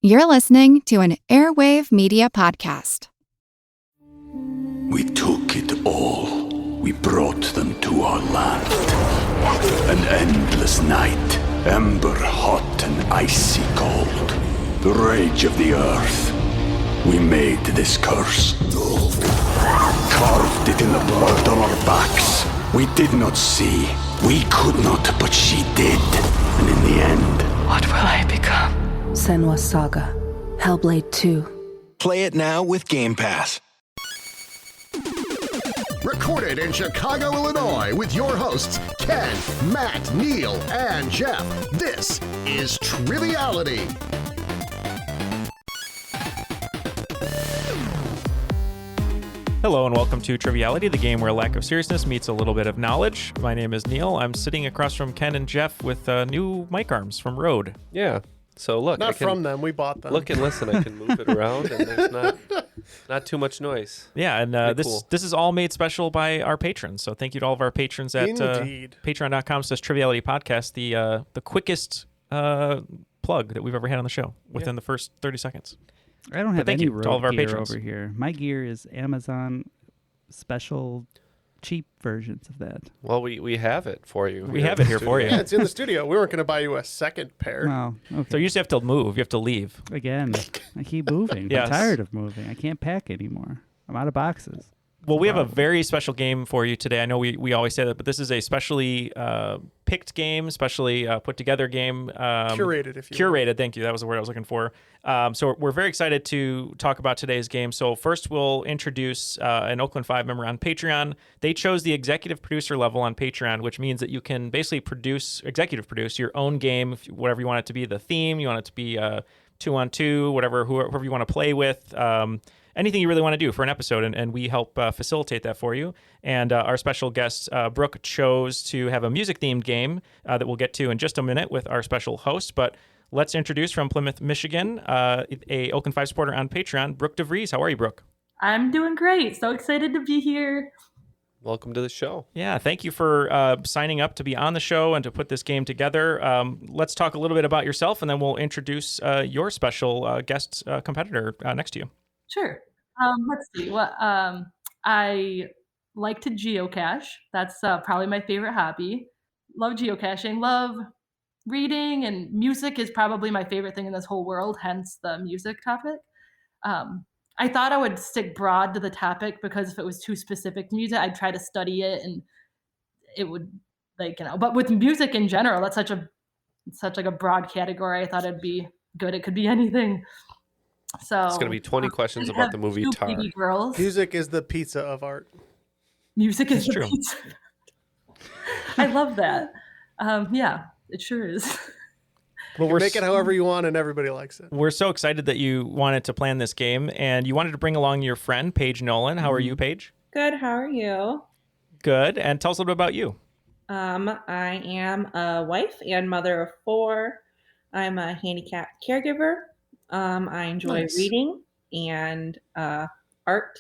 You're listening to an Airwave Media podcast. We took it all. We brought them to our land. An endless night, ember hot and icy cold. The rage of the earth. We made this curse. Carved it in the blood on our backs. We did not see. We could not, but she did. And in the end, what will I become? Senua's Saga. Hellblade 2. Play it now with Game Pass. Recorded in Chicago, Illinois, with your hosts, Ken, Matt, Neal, and Jeff. This is Triviality. Hello and welcome to Triviality, the game where a lack of seriousness meets a little bit of knowledge. My name is Neal. I'm sitting across from Ken and Jeff with new mic arms from Rode. Yeah. So look, not from them. We bought them. Look and listen. I can move it around, and there's not too much noise. Yeah, and this is all made special by our patrons. So thank you to all of our patrons at patreon.com/trivialitypodcast. The quickest plug that we've ever had on the show within the first 30 seconds. I don't have any Rode to all of our gear patrons over here. My gear is Amazon special cheap versions of that. Well, we have it for you. We have it here for you. Yeah, it's in the studio. We weren't going to buy you a second pair. Well, okay. So you just have to move. You have to leave. Again, I keep moving. Yes. I'm tired of moving. I can't pack anymore. I'm out of boxes. Well, we have a very special game for you today. I know we always say that, but this is a specially picked game, specially put together game. Curated, if you Curated, will. thank you. That was the word I was looking for. So we're very excited to talk about today's game. So first we'll introduce an Oakland 5 member on Patreon. They chose the executive producer level on Patreon, which means that you can basically executive produce your own game, whatever you want it to be, the theme, you want it to be 2-on-2, whoever you want to play with. Anything you really want to do for an episode, and we help facilitate that for you. And our special guest, Brook, chose to have a music-themed game that we'll get to in just a minute with our special host. But let's introduce from Plymouth, Michigan, a Oakland 5 supporter on Patreon, Brook DeVries. How are you, Brook? I'm doing great. So excited to be here. Welcome to the show. Yeah, thank you for signing up to be on the show and to put this game together. Let's talk a little bit about yourself, and then we'll introduce your special guest competitor next to you. Sure. Let's see. I like to geocache. That's probably my favorite hobby. Love geocaching. Love reading, and music is probably my favorite thing in this whole world, hence the music topic. I thought I would stick broad to the topic because if it was too specific to music, I'd try to study it and it would but with music in general, that's such a broad category. I thought it'd be good. It could be anything. So it's going to be 20 questions about the movie Tar. Girls. Music is the pizza of art. Music is true. Pizza. I love that. Yeah, it sure is. Well, make it however you want, and everybody likes it. We're so excited that you wanted to plan this game, and you wanted to bring along your friend, Paige Nolan. How are you, Paige? Good. How are you? Good. And tell us a little bit about you. I am a wife and mother of 4. I'm a handicapped caregiver. I enjoy reading and art.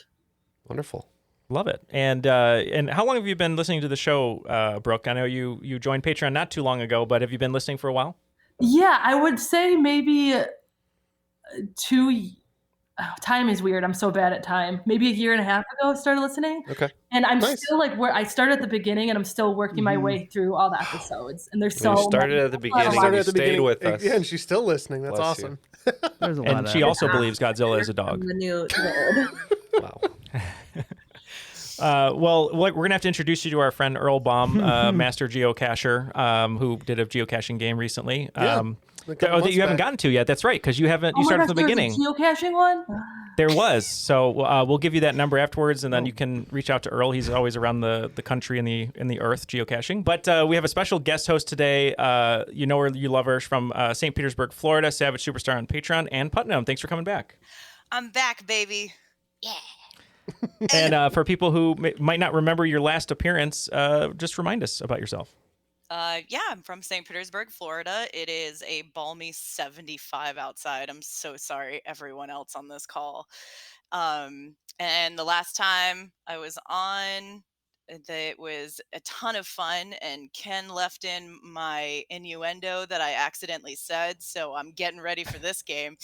Wonderful. Love it. And how long have you been listening to the show, Brook? I know you joined Patreon not too long ago, but have you been listening for a while? Yeah, I would say maybe 2. Time is weird. I'm so bad at time. Maybe a year and a half ago I started listening. Okay. And I'm still where I started at the beginning, and I'm still working my way through all the episodes. And there's so you started at the beginning and you stayed with us. Yeah, and she's still listening. That's awesome. There's a lot and she also believes Godzilla is a dog. The new Wow. Well, we're going to have to introduce you to our friend Earl Baum, master geocacher, who did a geocaching game recently. That you haven't gotten to yet. That's right, because you started from the beginning. There's a geocaching one? There was. So we'll give you that number afterwards, and then you can reach out to Earl. He's always around the country and the earth geocaching. But we have a special guest host today. You know her, you love her, from St. Petersburg, Florida, Savage Superstar on Patreon, Anne Putnam. Thanks for coming back. I'm back, baby. Yeah. And for people who might not remember your last appearance, just remind us about yourself. Yeah, I'm from St. Petersburg, Florida. It is a balmy 75 outside. I'm so sorry, everyone else on this call. And the last time I was on, That was a ton of fun, and Ken left in my innuendo that I accidentally said, so I'm getting ready for this game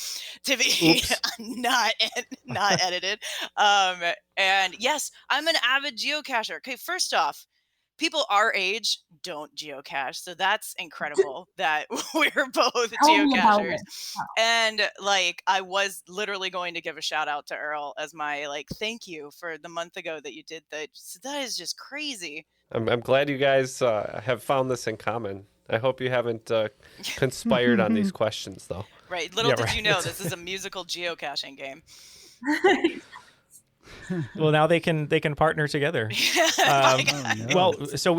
to be not edited. And yes, I'm an avid geocacher. Okay, first off, people our age don't geocache, so that's incredible that we're both Tell me about geocachers. it. And like, I was literally going to give a shout out to Earl as my like thank you for the month ago that you did that. So that is just crazy. I'm glad you guys have found this in common. I hope you haven't conspired on these questions, though. Right. Little did you know, this is a musical geocaching game. Well, now they can partner together. Well, so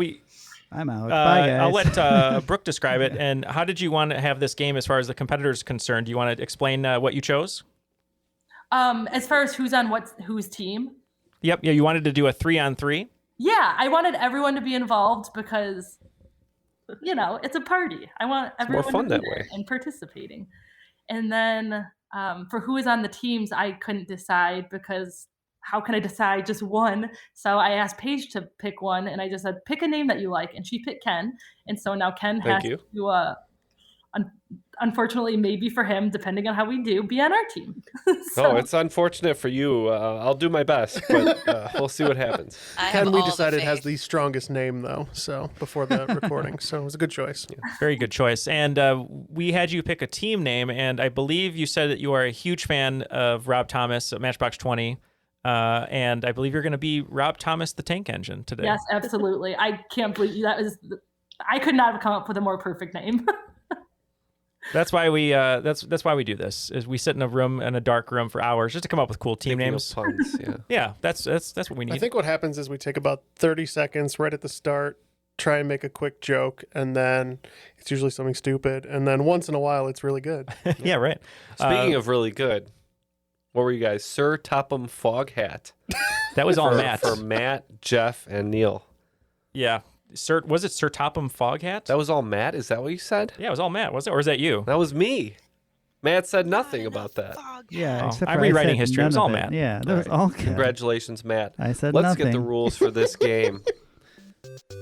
I'm out. Bye, guys. I'll let Brook describe it. And how did you want to have this game as far as the competitors concerned? Do you want to explain what you chose? As far as who's on whose team? Yep. Yeah, you wanted to do a 3-on-3. Yeah, I wanted everyone to be involved because, it's a party. I want everyone more fun to be that there way and participating. And then for who is on the teams, I couldn't decide because how can I decide just one? So I asked Paige to pick one, and I just said, pick a name that you like. And she picked Ken. And so now Ken has to, unfortunately, maybe for him, depending on how we do, be on our team. So, it's unfortunate for you. I'll do my best, but we'll see what happens. Ken, we decided, has the strongest name, though, so before the recording. So it was a good choice. Yeah. Very good choice. And we had you pick a team name, and I believe you said that you are a huge fan of Rob Thomas at Matchbox 20. And I believe you're going to be Rob Thomas the Tank Engine today. Yes, absolutely. I can't believe I could not have come up with a more perfect name. That's why we that's why we do this. Is we sit in a dark room for hours just to come up with cool team names. Puns, yeah. Yeah, that's what we need. I think what happens is we take about 30 seconds right at the start, try and make a quick joke, and then it's usually something stupid, and then once in a while it's really good. Yeah, right. Speaking of really good, what were you guys? Sir Topham Fog Hat. That was all Matt. For Matt, Jeff, and Neal. Yeah. Was it Sir Topham Fog Hat? That was all Matt? Is that what you said? Yeah, it was all Matt. Was it? Or was that you? That was me. Matt said nothing about that. Yeah, I'm rewriting history. It was all Matt. Yeah, that was all good. Congratulations, Matt. I said Let's nothing. get the rules for this game.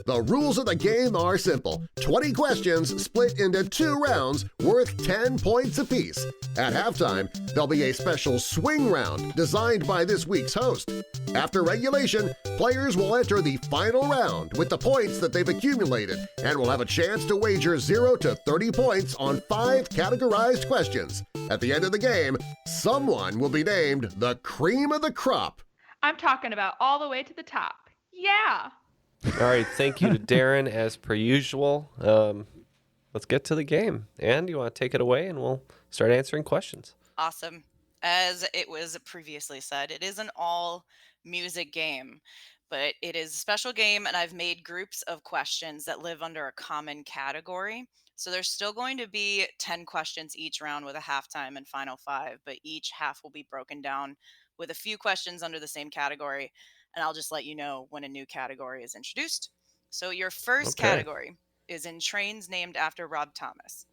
The rules of the game are simple. 20 questions split into 2 rounds worth 10 points apiece. At halftime, there'll be a special swing round designed by this week's host. After regulation, players will enter the final round with the points that they've accumulated and will have a chance to wager 0 to 30 points on 5 categorized questions. At the end of the game, someone will be named the cream of the crop. I'm talking about all the way to the top. Yeah! All right, thank you to Darren as per usual. Let's get to the game. Anne, you want to take it away and we'll start answering questions. Awesome. As it was previously said, it is an all music game, but it is a special game, and I've made groups of questions that live under a common category. So there's still going to be 10 questions each round with a halftime and final 5, but each half will be broken down with a few questions under the same category. And I'll just let you know when a new category is introduced. So your first category is in trains named after Rob Thomas.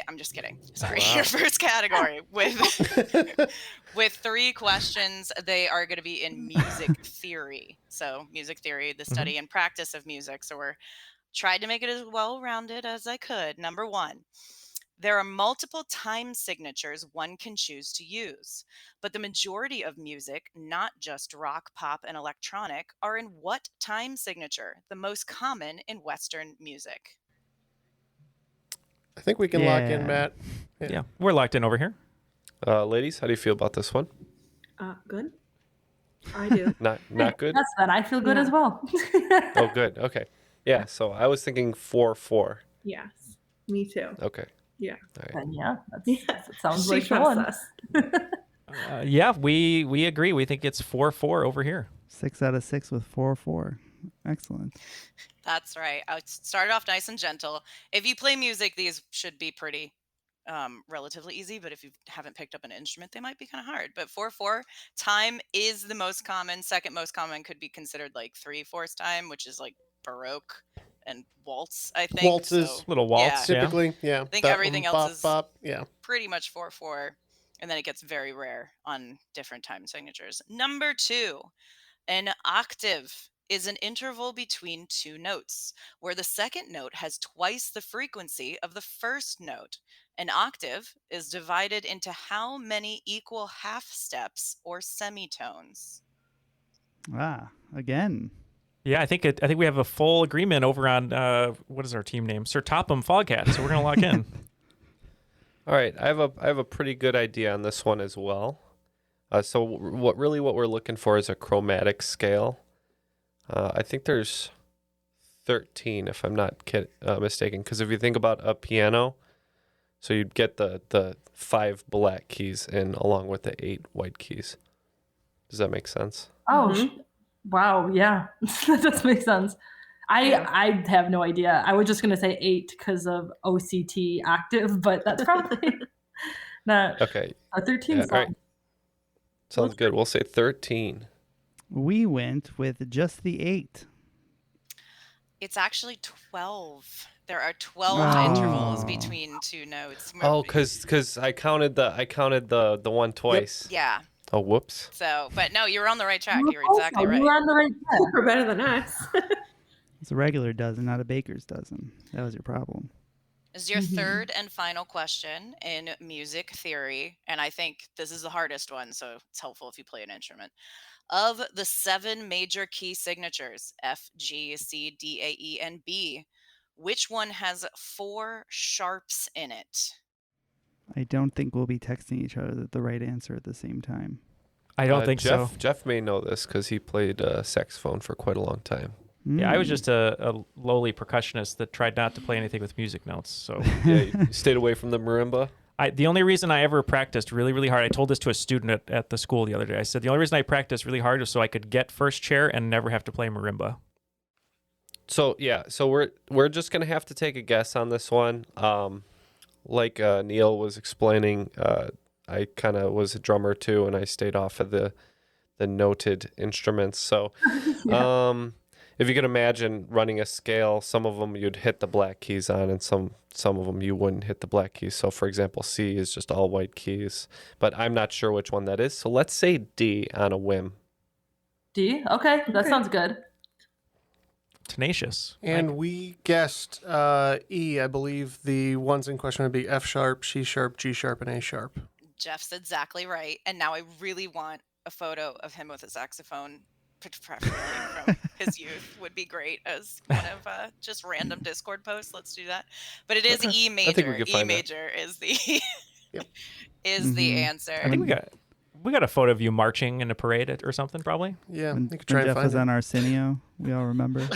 I'm just kidding. Sorry. Wow. Your first category with 3 questions, they are going to be in music theory. So music theory, the study and practice of music. So we're tried to make it as well-rounded as I could. Number 1. There are multiple time signatures one can choose to use, but the majority of music, not just rock, pop, and electronic, are in what time signature? The most common in Western music. I think we can lock in, Matt. Yeah, we're locked in over here. Ladies, how do you feel about this one? Good. I do. Not good? That's fun. I feel good as well. Oh, good. Okay. Yeah, so I was thinking 4-4. Yes, me too. Okay. Yeah. All right. Yeah, that sounds like fun. Yeah, we agree. We think it's 4-4 over here. 6 out of 6 with 4-4. Excellent. That's right. I started off nice and gentle. If you play music, these should be pretty relatively easy, but if you haven't picked up an instrument, they might be kind of hard. But 4/4 time is the most common. Second most common could be considered like 3/4 time, which is like Baroque and waltz, I think. Waltzes, so, little waltz, typically, yeah. I think everything else is bop, yeah. pretty much 4/4, and then it gets very rare on different time signatures. Number 2, an octave is an interval between two notes, where the second note has twice the frequency of the first note. An octave is divided into how many equal half steps or semitones? Again. Yeah, I think we have a full agreement over on what is our team name? Sir Topham Foghat. So we're gonna lock in. All right, I have a pretty good idea on this one as well. So what we're looking for is a chromatic scale. I think there's 13, if I'm not mistaken, because if you think about a piano, so you'd get the 5 black keys in along with the 8 white keys. Does that make sense? Oh, wow. Yeah, that does make sense. I have no idea. I was just going to say 8 because of OCT octave, but that's probably not. Okay. 13 Yeah, all right. Sounds good. We'll say 13. We went with just the 8. It's actually 12. There are 12 intervals between two notes. Oh, because I counted the one twice. Yep. Yeah. Oh, whoops. So, but no, you were on the right track. You were exactly right. You were on the right track. You're better than us. It's a regular dozen, not a baker's dozen. That was your problem. This is your third and final question in music theory, and I think this is the hardest one, so it's helpful if you play an instrument. Of the 7 major key signatures, F, G, C, D, A, E, and B, which one has 4 sharps in it? I don't think we'll be texting each other the right answer at the same time. I don't think so. Jeff may know this because he played saxophone for quite a long time. Yeah, I was just a lowly percussionist that tried not to play anything with music notes. So yeah, you stayed away from the marimba. The only reason I ever practiced really, really hard, I told this to a student at the school the other day. I said the only reason I practiced really hard was so I could get first chair and never have to play marimba. So yeah, so we're just gonna have to take a guess on this one. Like Neal was explaining, I kind of was a drummer too, and I stayed off of the noted instruments. So. If you can imagine running a scale, some of them you'd hit the black keys on, and some of them you wouldn't hit the black keys. So, for example, C is just all white keys, but I'm not sure which one that is. So let's say D on a whim. D? Okay, that sounds good. Tenacious. And we guessed E. I believe the ones in question would be F sharp, C sharp, G sharp, and A sharp. Jeff's exactly right. And now I really want a photo of him with a saxophone, preferably from his youth, would be great as one of just random Discord posts. Let's do that. But it is E major. I think we could find E major is the Yep. is the answer. I think we got a photo of you marching in a parade or something, probably. Yeah, When you could try and Jeff find was it. on Arsenio, we all remember.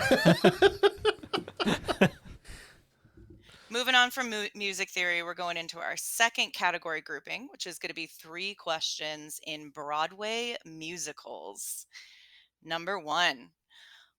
Moving on from music theory, we're going into our second category grouping, which is going to be 3 questions in Broadway musicals. Number 1,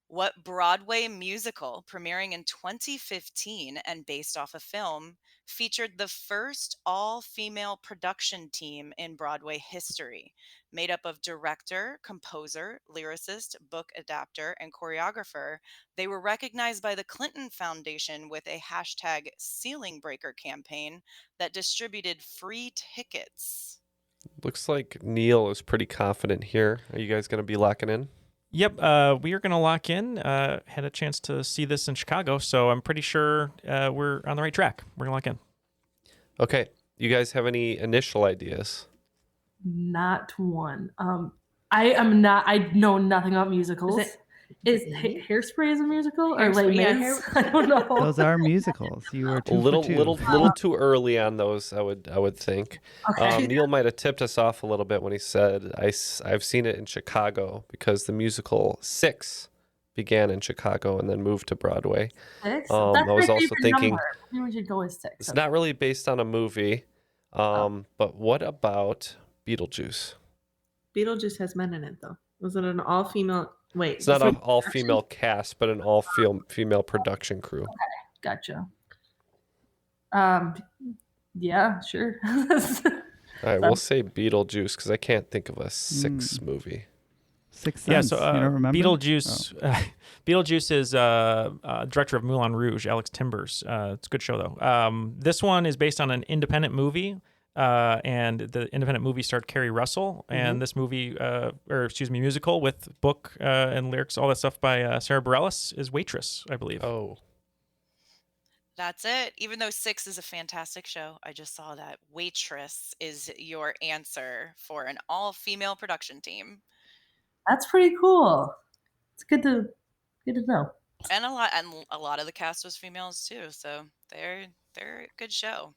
what Broadway musical premiering in 2015 and based off a film featured the first all-female production team in Broadway history, made up of director, composer, lyricist, book adapter, and choreographer? They were recognized by the Clinton Foundation with a hashtag Ceiling Breaker campaign that distributed free tickets. Looks like Neal is pretty confident here. Are you guys going to be locking in? Yep, we are going to lock in. Had a chance to see this in Chicago, so I'm pretty sure we're on the right track. We're going to lock in. Okay. You guys have any initial ideas? Not one. I know nothing about musicals. Is Hairspray is a musical or Les Mis? I don't know. Those are musicals. You were A 2 little, for 2. little too early on those. I would think. Okay. Neal might have tipped us off a little bit when he said, "I've seen it in Chicago," because the musical 6 began in Chicago and then moved to Broadway. 6? I That's was my also favorite thinking number. Maybe we should go with 6. it's not really based on a movie. But what about Beetlejuice? Beetlejuice has men in it, though. Was it an all-female? Wait. It's not an all-female cast, but an all-female production crew. Okay, gotcha. Yeah, sure. All right, we'll say Beetlejuice because I can't think of a 6 movie. 6 Sense. Yeah, so you don't remember? Beetlejuice. Beetlejuice is director of Moulin Rouge, Alex Timbers. It's a good show though. This one is based on an independent movie and the independent movie starred Kerry Russell, and this movie, musical with book and lyrics, all that stuff by Sarah Bareilles is Waitress, I believe. Oh. That's it. Even though 6 is a fantastic show, I just saw that Waitress is your answer for an all-female production team. That's pretty cool. It's good to know. And a lot of the cast was females too, so they're a good show.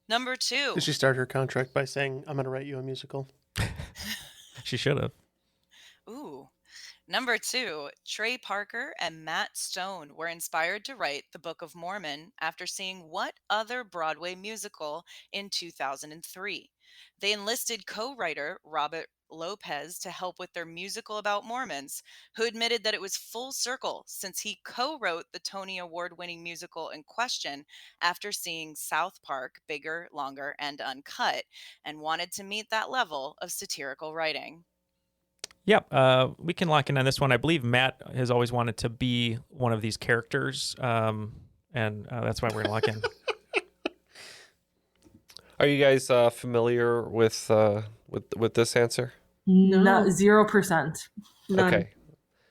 Number 2. Did she start her contract by saying, "I'm going to write you a musical"? She should have. Ooh. Number 2, Trey Parker and Matt Stone were inspired to write the Book of Mormon after seeing what other Broadway musical in 2003. They enlisted co-writer Robert Lopez to help with their musical about Mormons, who admitted that it was full circle since he co-wrote the Tony Award-winning musical in question after seeing South Park, Bigger, Longer, and Uncut, and wanted to meet that level of satirical writing. Yep, we can lock in on this one. I believe Matt has always wanted to be one of these characters, and that's why we're going to lock in. Are you guys familiar with this answer? No, 0%. None. Okay.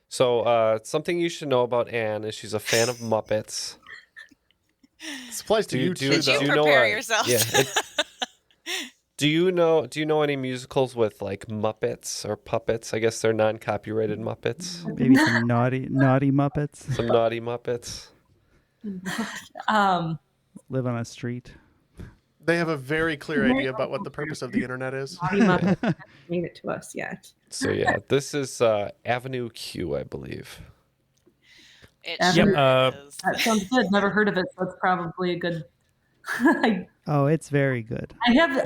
So something you should know about Anne is she's a fan of Muppets. This applies to you too. Did you prepare yourself? Yeah. Do you know any musicals with like Muppets or puppets? I guess they're non-copyrighted Muppets. Maybe some naughty Muppets. Some naughty Muppets. Live on a street. They have a very clear idea about what the purpose of the internet is. Made it to us yet. So yeah, this is Avenue Q, I believe. That sounds good. Never heard of it, so it's probably a good. Oh, it's very good. I have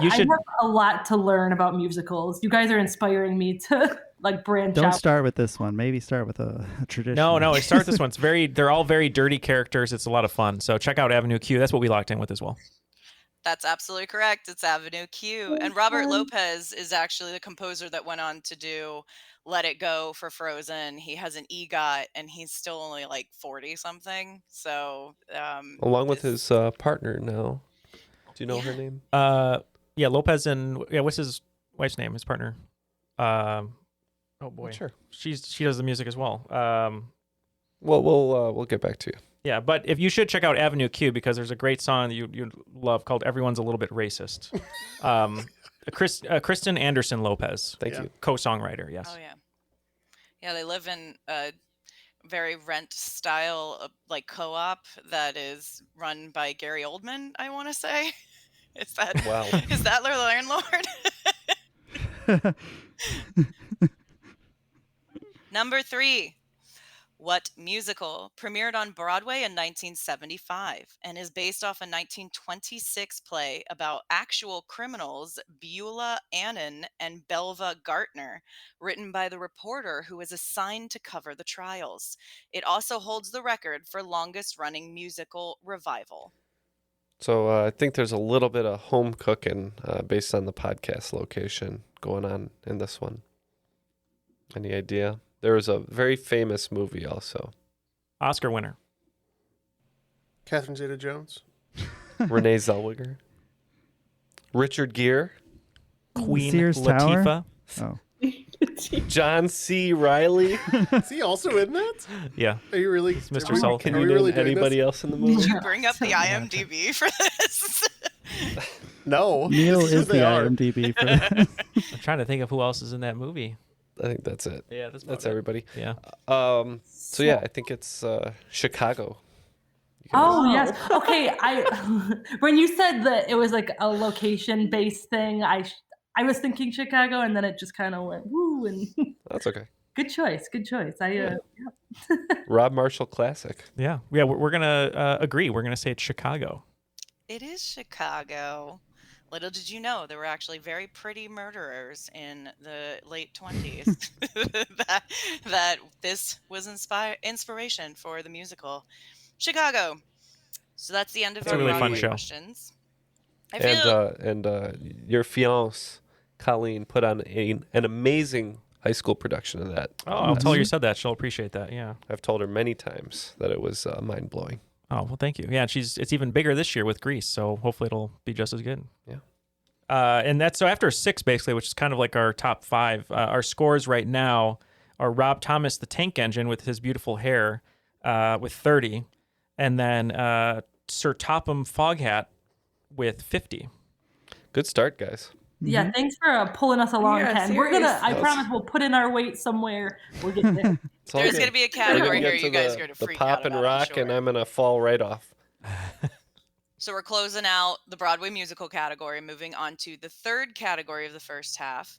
a lot to learn about musicals. You guys are inspiring me to branch out. Don't start with this one. Maybe start with a tradition. No, start with this one. They're all very dirty characters. It's a lot of fun. So check out Avenue Q. That's what we locked in with as well. That's absolutely correct. It's Avenue Q. And Robert Lopez is actually the composer that went on to do Let It Go for Frozen. He has an EGOT, and he's still only like 40-something. So, along with his partner now. Do you know her name? Yeah, Lopez and what's his wife's name? His partner. Oh boy, sure. She does the music as well. Well, we'll get back to you. Yeah, but if you should check out Avenue Q because there's a great song that you'd love called "Everyone's a Little Bit Racist." Kristen Anderson Lopez, thank you, co-songwriter. Yes. Oh yeah, yeah. They live in a very rent style co-op that is run by Gary Oldman. I want to say, is that their landlord? Number 3. What musical premiered on Broadway in 1975 and is based off a 1926 play about actual criminals Beulah Annan and Belva Gartner, written by the reporter who was assigned to cover the trials? It also holds the record for longest running musical revival. So I think there's a little bit of home cooking based on the podcast location going on in this one. Any idea? There was a very famous movie also. Oscar winner. Catherine Zeta-Jones. Renee Zellweger. Richard Gere. Queen Sears Latifah. Tower? Oh. John C. Reilly. Is he also in that? Yeah. Are you really? It's Mr. Sullivan. Can you name anybody else in the movie? Did you bring up the IMDb for this? No. Neal is the IMDb for this. I'm trying to think of who else is in that movie. I think that's it. Yeah, that's everybody. Yeah. So yeah, I think it's Chicago. Oh yes. Okay. When you said that it was like a location-based thing, I was thinking Chicago, and then it just kind of went woo. And that's okay. Good choice. Rob Marshall classic. Yeah. We're gonna agree. We're gonna say it's Chicago. It is Chicago. Little did you know there were actually very pretty murderers in the late 20s. that this was inspiration for the musical Chicago. So that's the end of our really fun Broadway show. questions. And your fiance Colleen put on an amazing high school production of that. Oh, I'll tell her you said that. She'll appreciate that. Yeah. I've told her many times that it was mind blowing. Oh, well, thank you. Yeah, it's even bigger this year with Grease, so hopefully it'll be just as good. Yeah. And that's so after 6, basically, which is kind of like our top 5. Our scores right now are Rob Thomas, the Tank Engine, with his beautiful hair, with 30, and then Sir Topham Foghat with 50. Good start, guys. Yeah, thanks for pulling us along, Yeah, Ken. We're gonna. I That was- promise we'll put in our weight somewhere. We'll get there. It's all There's good. going to be a We're category gonna here get you to guys the, are going to the freak pop out and about, rock, I'm sure. and I'm gonna fall right off. So we're closing out the Broadway musical category, moving on to the third category of the first half.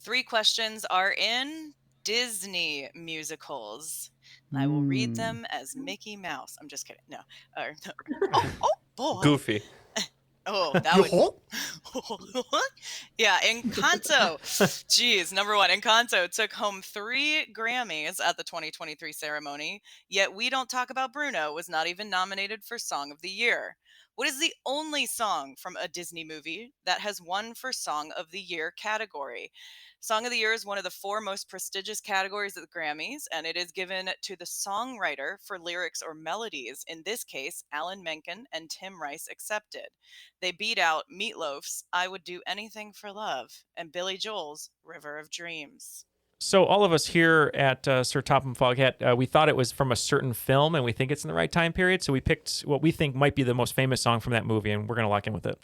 3 questions are in Disney musicals. And I will read them as Mickey Mouse. I'm just kidding. No. Oh boy. Goofy. Oh, that would. Yeah, Encanto. Jeez, number 1, Encanto took home 3 Grammys at the 2023 ceremony, yet We Don't Talk About Bruno was not even nominated for Song of the Year. What is the only song from a Disney movie that has won for Song of the Year category? Song of the Year is one of the 4 most prestigious categories at the Grammys, and it is given to the songwriter for lyrics or melodies. In this case, Alan Menken and Tim Rice accepted. They beat out Meatloaf's I Would Do Anything for Love and Billy Joel's River of Dreams. So all of us here at Sir Topham Foghat, we thought it was from a certain film, and we think it's in the right time period. So we picked what we think might be the most famous song from that movie, and we're going to lock in with it.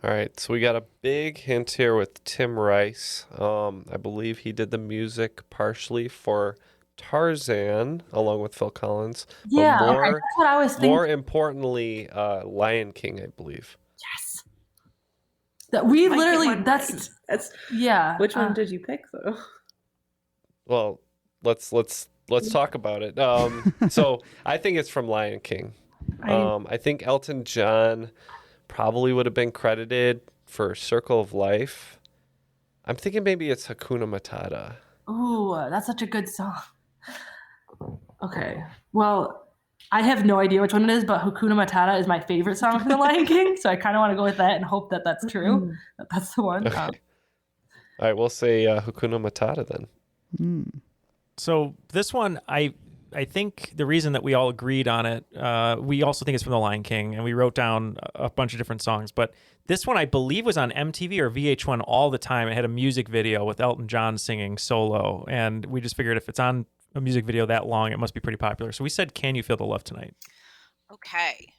All right, so we got a big hint here with Tim Rice. I believe he did the music partially for Tarzan, along with Phil Collins. Yeah, but okay, that's what I was thinking. More importantly, Lion King, I believe. Yes. That we I get literally. one That's right. That's yeah. Which one did you pick though? Well, let's talk about it. So I think it's from Lion King. I think Elton John probably would have been credited for Circle of Life. I'm thinking maybe it's Hakuna Matata. Ooh, that's such a good song. Okay, well, I have no idea which one it is, but Hakuna Matata is my favorite song from The Lion King, so I kind of want to go with that and hope that that's true. That that's the one. Okay. All right, we'll say Hakuna Matata then. So this one, I think the reason that we all agreed on it, we also think it's from The Lion King, and we wrote down a bunch of different songs. But this one, I believe, was on MTV or VH1 all the time. It had a music video with Elton John singing solo, and we just figured if it's on a music video that long, it must be pretty popular. So we said, "Can You Feel the Love Tonight?" Okay.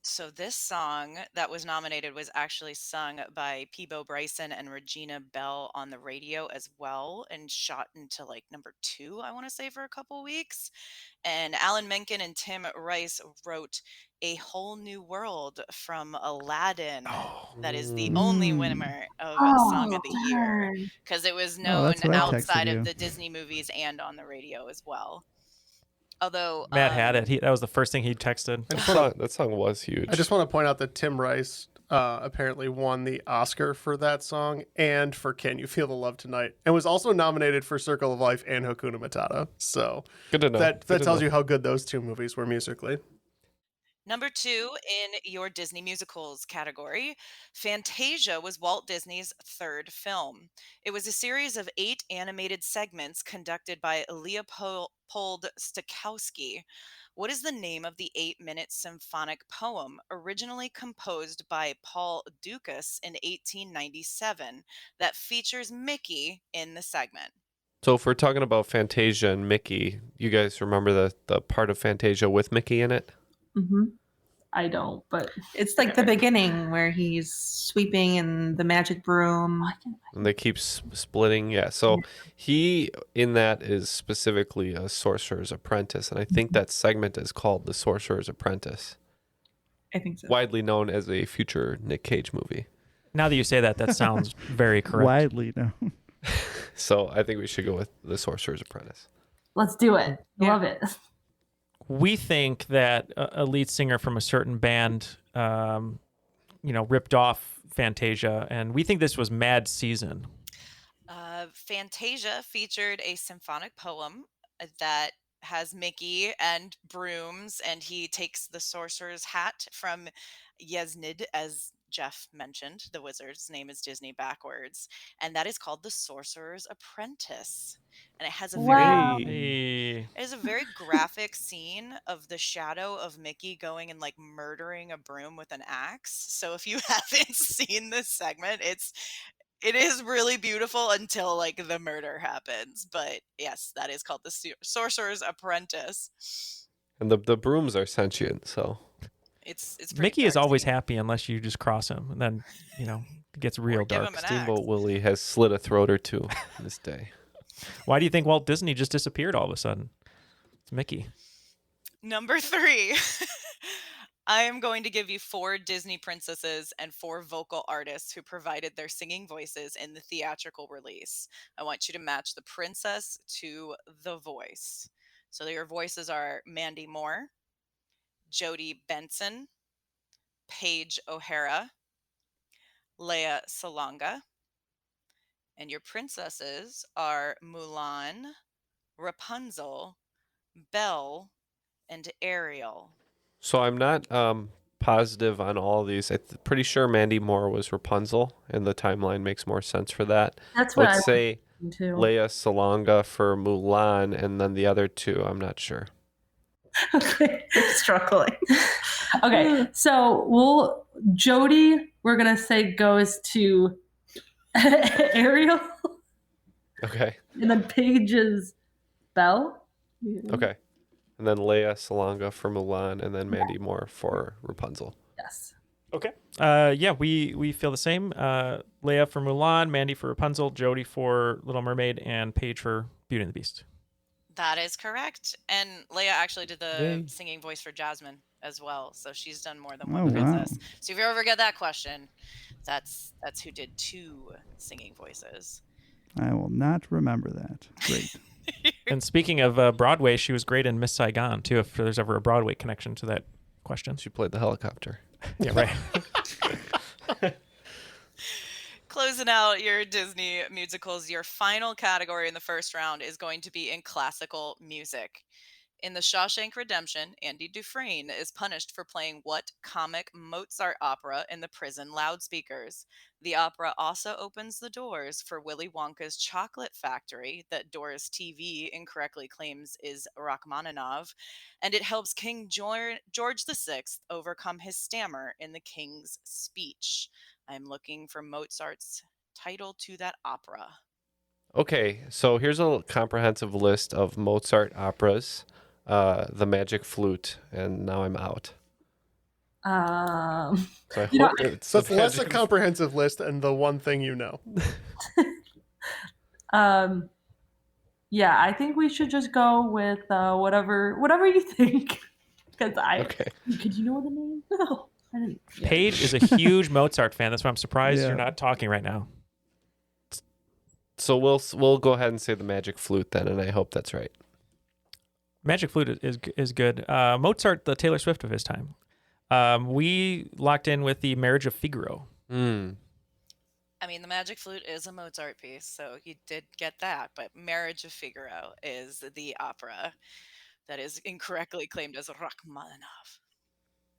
So this song that was nominated was actually sung by Peebo Bryson and Regina Bell on the radio as well, and shot into like number 2, I want to say, for a couple weeks. And Alan Menken and Tim Rice wrote A Whole New World from Aladdin. That is the only winner of Song of the Year, because it was known that's what I texted outside you. of the Disney movies and on the radio as well. Although Matt had it. That was the first thing he texted. That song was huge. I just want to point out that Tim Rice apparently won the Oscar for that song and for Can You Feel the Love Tonight, and was also nominated for Circle of Life and Hakuna Matata. So good to know. That tells you how good those 2 movies were musically. Number 2 in your Disney musicals category, Fantasia was Walt Disney's 3rd film. It was a series of 8 animated segments conducted by Leopold Stokowski. What is the name of the 8-minute symphonic poem originally composed by Paul Dukas in 1897 that features Mickey in the segment? So if we're talking about Fantasia and Mickey, you guys remember the part of Fantasia with Mickey in it? I don't, but it's like the beginning where he's sweeping and the magic broom. And they keep splitting. Yeah. So he, in that, is specifically a sorcerer's apprentice. And I think that segment is called The Sorcerer's Apprentice. I think so. Widely known as a future Nick Cage movie. Now that you say that, that sounds very correct. Widely known. So I think we should go with The Sorcerer's Apprentice. Let's do it. Love it. We think that a lead singer from a certain band, ripped off Fantasia, and we think this was Mad Season. Fantasia featured a symphonic poem that has Mickey and brooms, and he takes the sorcerer's hat from Yesnid, as Jeff mentioned, the wizard's name is Disney backwards, and that is called The Sorcerer's Apprentice. And it has a Hey. it is a very graphic scene of the shadow of Mickey going and like murdering a broom with an axe. So if you haven't seen this segment, it is really beautiful until like the murder happens. But yes, that is called The Sorcerer's Apprentice. And the brooms are sentient, so It's pretty Mickey is dark always scene. happy unless you just cross him, and then it gets real give dark. him an Steamboat Willie has slit a throat or two this day. Why do you think Walt Disney just disappeared all of a sudden? It's Mickey. Number 3. I am going to give you 4 Disney princesses and 4 vocal artists who provided their singing voices in the theatrical release. I want you to match the princess to the voice. So your voices are Mandy Moore, Jodie Benson, Paige O'Hara, Lea Salonga, and your princesses are Mulan, Rapunzel, Belle, and Ariel. So I'm not positive on all of these. Pretty sure Mandy Moore was Rapunzel, and the timeline makes more sense for that. That's what I Let's was say thinking too. Lea Salonga for Mulan, and then the other two, I'm not sure. Okay, I'm struggling. Okay, so Jodie, we're gonna say goes to Ariel, Okay. and then Paige is Belle. Okay. And then Lea Salonga for Mulan, and then Mandy Moore for Rapunzel. Yes. Okay. Yeah, we feel the same. Leia for Mulan, Mandy for Rapunzel, Jodie for Little Mermaid, and Paige for Beauty and the Beast. That is correct. And Leia actually did the Yay. singing voice for Jasmine as well. So she's done more than Oh, one wow. princess. So if you ever get that question, that's who did 2 singing voices. I will not remember that. Great. And speaking of Broadway, she was great in Miss Saigon, too, if there's ever a Broadway connection to that question. She played the helicopter. Yeah, right. Closing out your Disney musicals, your final category in the first round is going to be in classical music. In The Shawshank Redemption, Andy Dufresne is punished for playing what comic Mozart opera in the prison loudspeakers? The opera also opens the doors for Willy Wonka's chocolate factory that Doris TV incorrectly claims is Rachmaninoff, and it helps King George VI overcome his stammer in the King's Speech. I'm looking for Mozart's title to that opera. Okay, so here's a comprehensive list of Mozart operas. The Magic Flute, and now I'm out. So I hope it's So it's the less a Magic comprehensive list and the one thing you know. Yeah, I think we should just go with whatever you think. Because could you know the name? No, I didn't. Yeah. Paige is a huge Mozart fan. That's why I'm surprised Yeah. you're not talking right now. So we'll go ahead and say the Magic Flute then, and I hope that's right. Magic Flute is good. Mozart, the Taylor Swift of his time. We locked in with the Marriage of Figaro. I mean, the Magic Flute is a Mozart piece, so you did get that. But Marriage of Figaro is the opera that is incorrectly claimed as Rachmaninoff.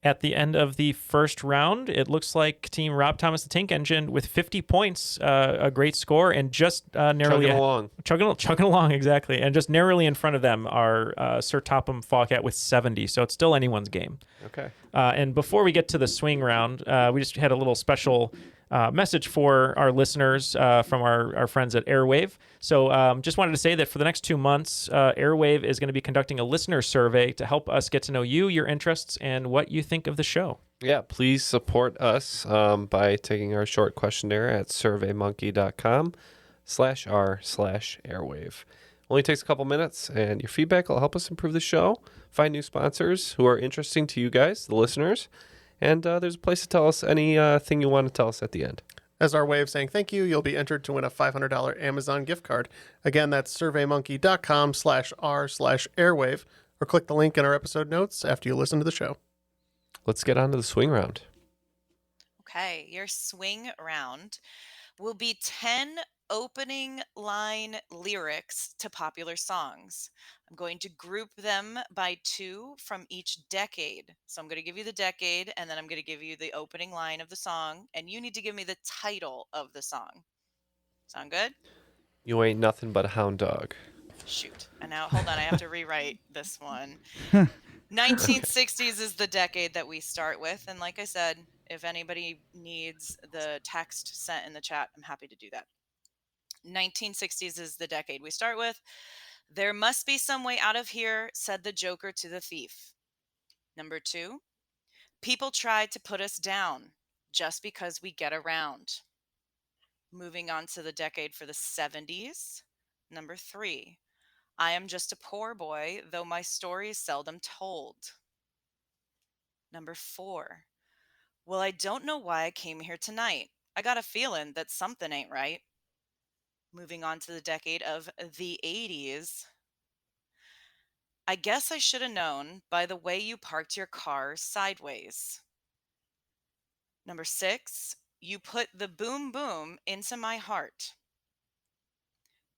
At the end of the first round, it looks like Team Rob Thomas the Tank Engine with 50 points, a great score, and just narrowly chugging along, exactly, and just narrowly in front of them are Sir Topham Fawcett with 70. So it's still anyone's game. Okay. And before we get to the swing round, we just had a little special message for our listeners from our friends at Airwave. So just wanted to say that for the next 2 months, Airwave is going to be conducting a listener survey to help us get to know you, your interests, and what you think of the show. Yeah, please support us by taking our short questionnaire at surveymonkey.com/r/airwave. Only takes a couple minutes, and your feedback will help us improve the show, find new sponsors who are interesting to you guys, the listeners, and there's a place to tell us anything you want to tell us at the end. As our way of saying thank you, you'll be entered to win a $500 Amazon gift card. Again, that's surveymonkey.com/r/airwave, or click the link in our episode notes after you listen to the show. Let's get on to the swing round. Okay, your swing round will be 10 opening line lyrics to popular songs. I'm going to group them by 2 from each decade. So I'm going to give you the decade, and then I'm going to give you the opening line of the song, and you need to give me the title of the song. Sound good? You ain't nothing but a hound dog. Shoot. And now, hold on, I have to rewrite this one. 1960s is the decade that we start with. And like I said, if anybody needs the text sent in the chat, I'm happy to do that. 1960s is the decade we start with. There must be some way out of here, said the Joker to the thief. Number 2, people try to put us down just because we get around. Moving on to the decade for the 70s. Number 3, I am just a poor boy, though my story is seldom told. Number 4, well, I don't know why I came here tonight. I got a feeling that something ain't right. Moving on to the decade of the 80s. I guess I should have known by the way you parked your car sideways. Number 6, you put the boom boom into my heart.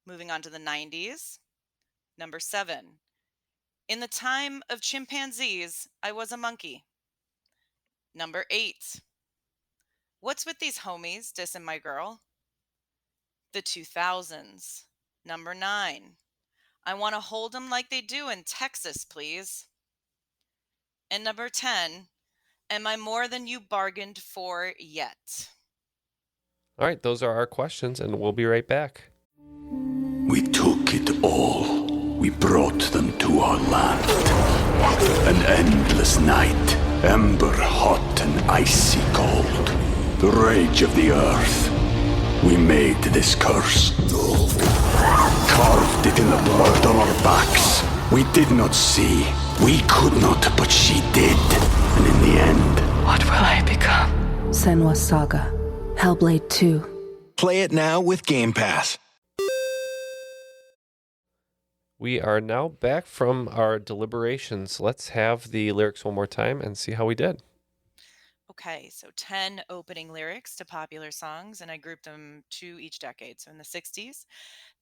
Moving on to the 90s. Number 7, in the time of chimpanzees, I was a monkey. Number 8, what's with these homies dissing my girl? The 2000s. Number 9, I want to hold them like they do in Texas, please. And number 10, am I more than you bargained for yet? All right, those are our questions, and we'll be right back. We took it all. We brought them to our land. An endless night, ember hot and icy cold. The rage of the earth. We made this curse. Carved it in the blood on our backs. We did not see. We could not, but she did. And in the end, What will I become? Senua's Saga. Hellblade 2. Play it now with Game Pass. We are now back from our deliberations. Let's have the lyrics one more time and see how we did. Okay, so 10 opening lyrics to popular songs, and I grouped them to each decade. So in the 60s,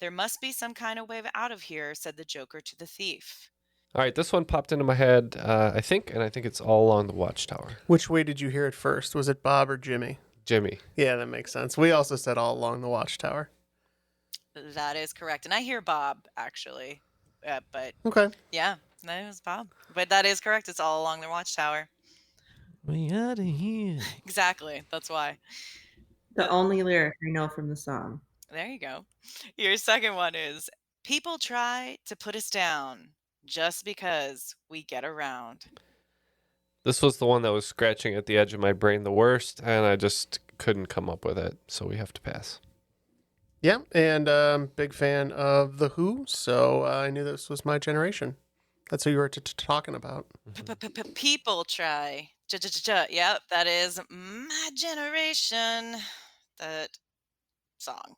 there must be some kind of way out of here, said the Joker to the thief. All right, this one popped into my head, I think it's All Along the Watchtower. Which way did you hear it first? Was it Bob or Jimmy? Jimmy. Yeah, that makes sense. We also said All Along the Watchtower. That is correct. And I hear Bob, actually. But okay. Yeah, that was Bob. But that is correct. It's All Along the Watchtower. We out of here. Exactly. That's why. The only lyric I know from the song. There you go. Your second one is, people try to put us down just because we get around. This was the one that was scratching at the edge of my brain the worst, and I just couldn't come up with it, so we have to pass. Yeah, and big fan of The Who, so I knew this was my generation. That's who you were talking about. People try. Yep, that is my generation. That song.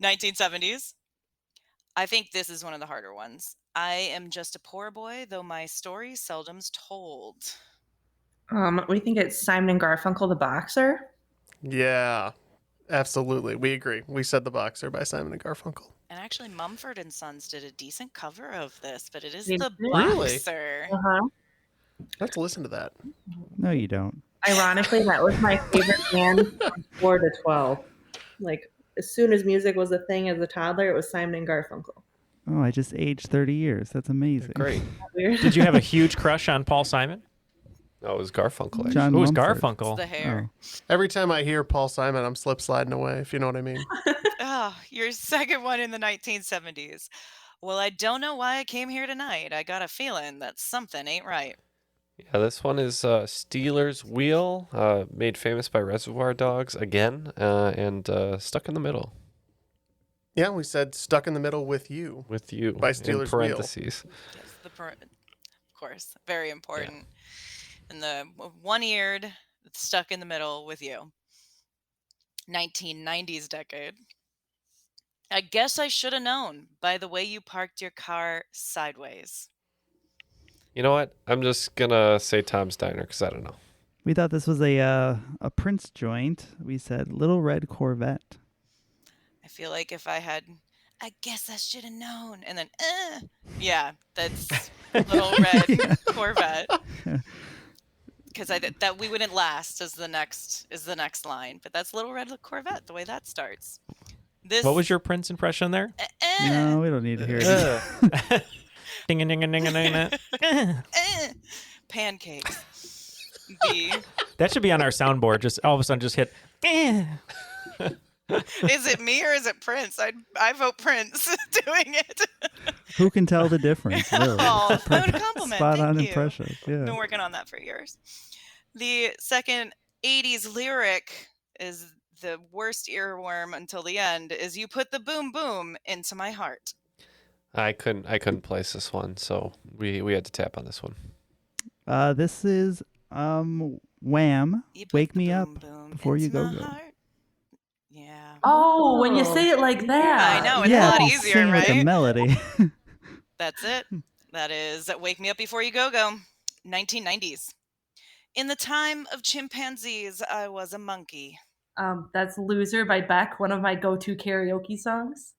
1970s. I think this is one of the harder ones. I am just a poor boy, though my story seldom's told. We think it's Simon and Garfunkel, The Boxer. Yeah, absolutely. We agree. We said The Boxer by Simon and Garfunkel. And actually, Mumford and Sons did a decent cover of this, but it is They The did? Boxer. Uh-huh. Let's listen to that. No, you don't. Ironically, that was my favorite band from 4 to 12. Like, as soon as music was a thing as a toddler, it was Simon and Garfunkel. Oh, I just aged 30 years. That's amazing. Great. Did you have a huge crush on Paul Simon? No, it was Garfunkel. Actually. John It was Mumford. Garfunkel. It's the hair. Every time I hear Paul Simon, I'm slip sliding away, if you know what I mean. Your second one in the 1970s. Well, I don't know why I came here tonight. I got a feeling that something ain't right. Yeah, this one is Steelers Wheel, made famous by Reservoir Dogs again, and Stuck in the Middle. Yeah, we said Stuck in the Middle with You. With You. By in Steelers parentheses. Yes, of course, very important. Yeah. And the one-eared, Stuck in the Middle with You. 1990s decade. I guess I should have known by the way you parked your car sideways. You know what? I'm just going to say Tom's Diner because I don't know. We thought this was a Prince joint. We said Little Red Corvette. feel like if I guess I should have known. And then, yeah, that's Little Red Corvette. Because that we wouldn't last is the next line. But that's Little Red Corvette, the way that starts. What was your Prince impression there? No, we don't need to hear it. Ding a ding a ding a ding a. Pancakes. That should be on our soundboard. Just all of a sudden, just hit. Is it me or is it Prince? I vote Prince doing it. Who can tell the difference? Really? Oh, what a compliment. Spot on Thank you. impression. Yeah. Been working on that for years. The second 80s lyric is the worst earworm until the end. Is you put the boom boom into my heart. I couldn't place this one, so we had to tap on this one. This is Wham! Wake Me Up Before You Go Go. Yeah. Oh, when you say it like that. I know, it's a lot if you easier, sing right? with a melody. That's it. That is Wake Me Up Before You Go Go, 1990s. In the time of chimpanzees, I was a monkey. That's Loser by Beck, one of my go-to karaoke songs.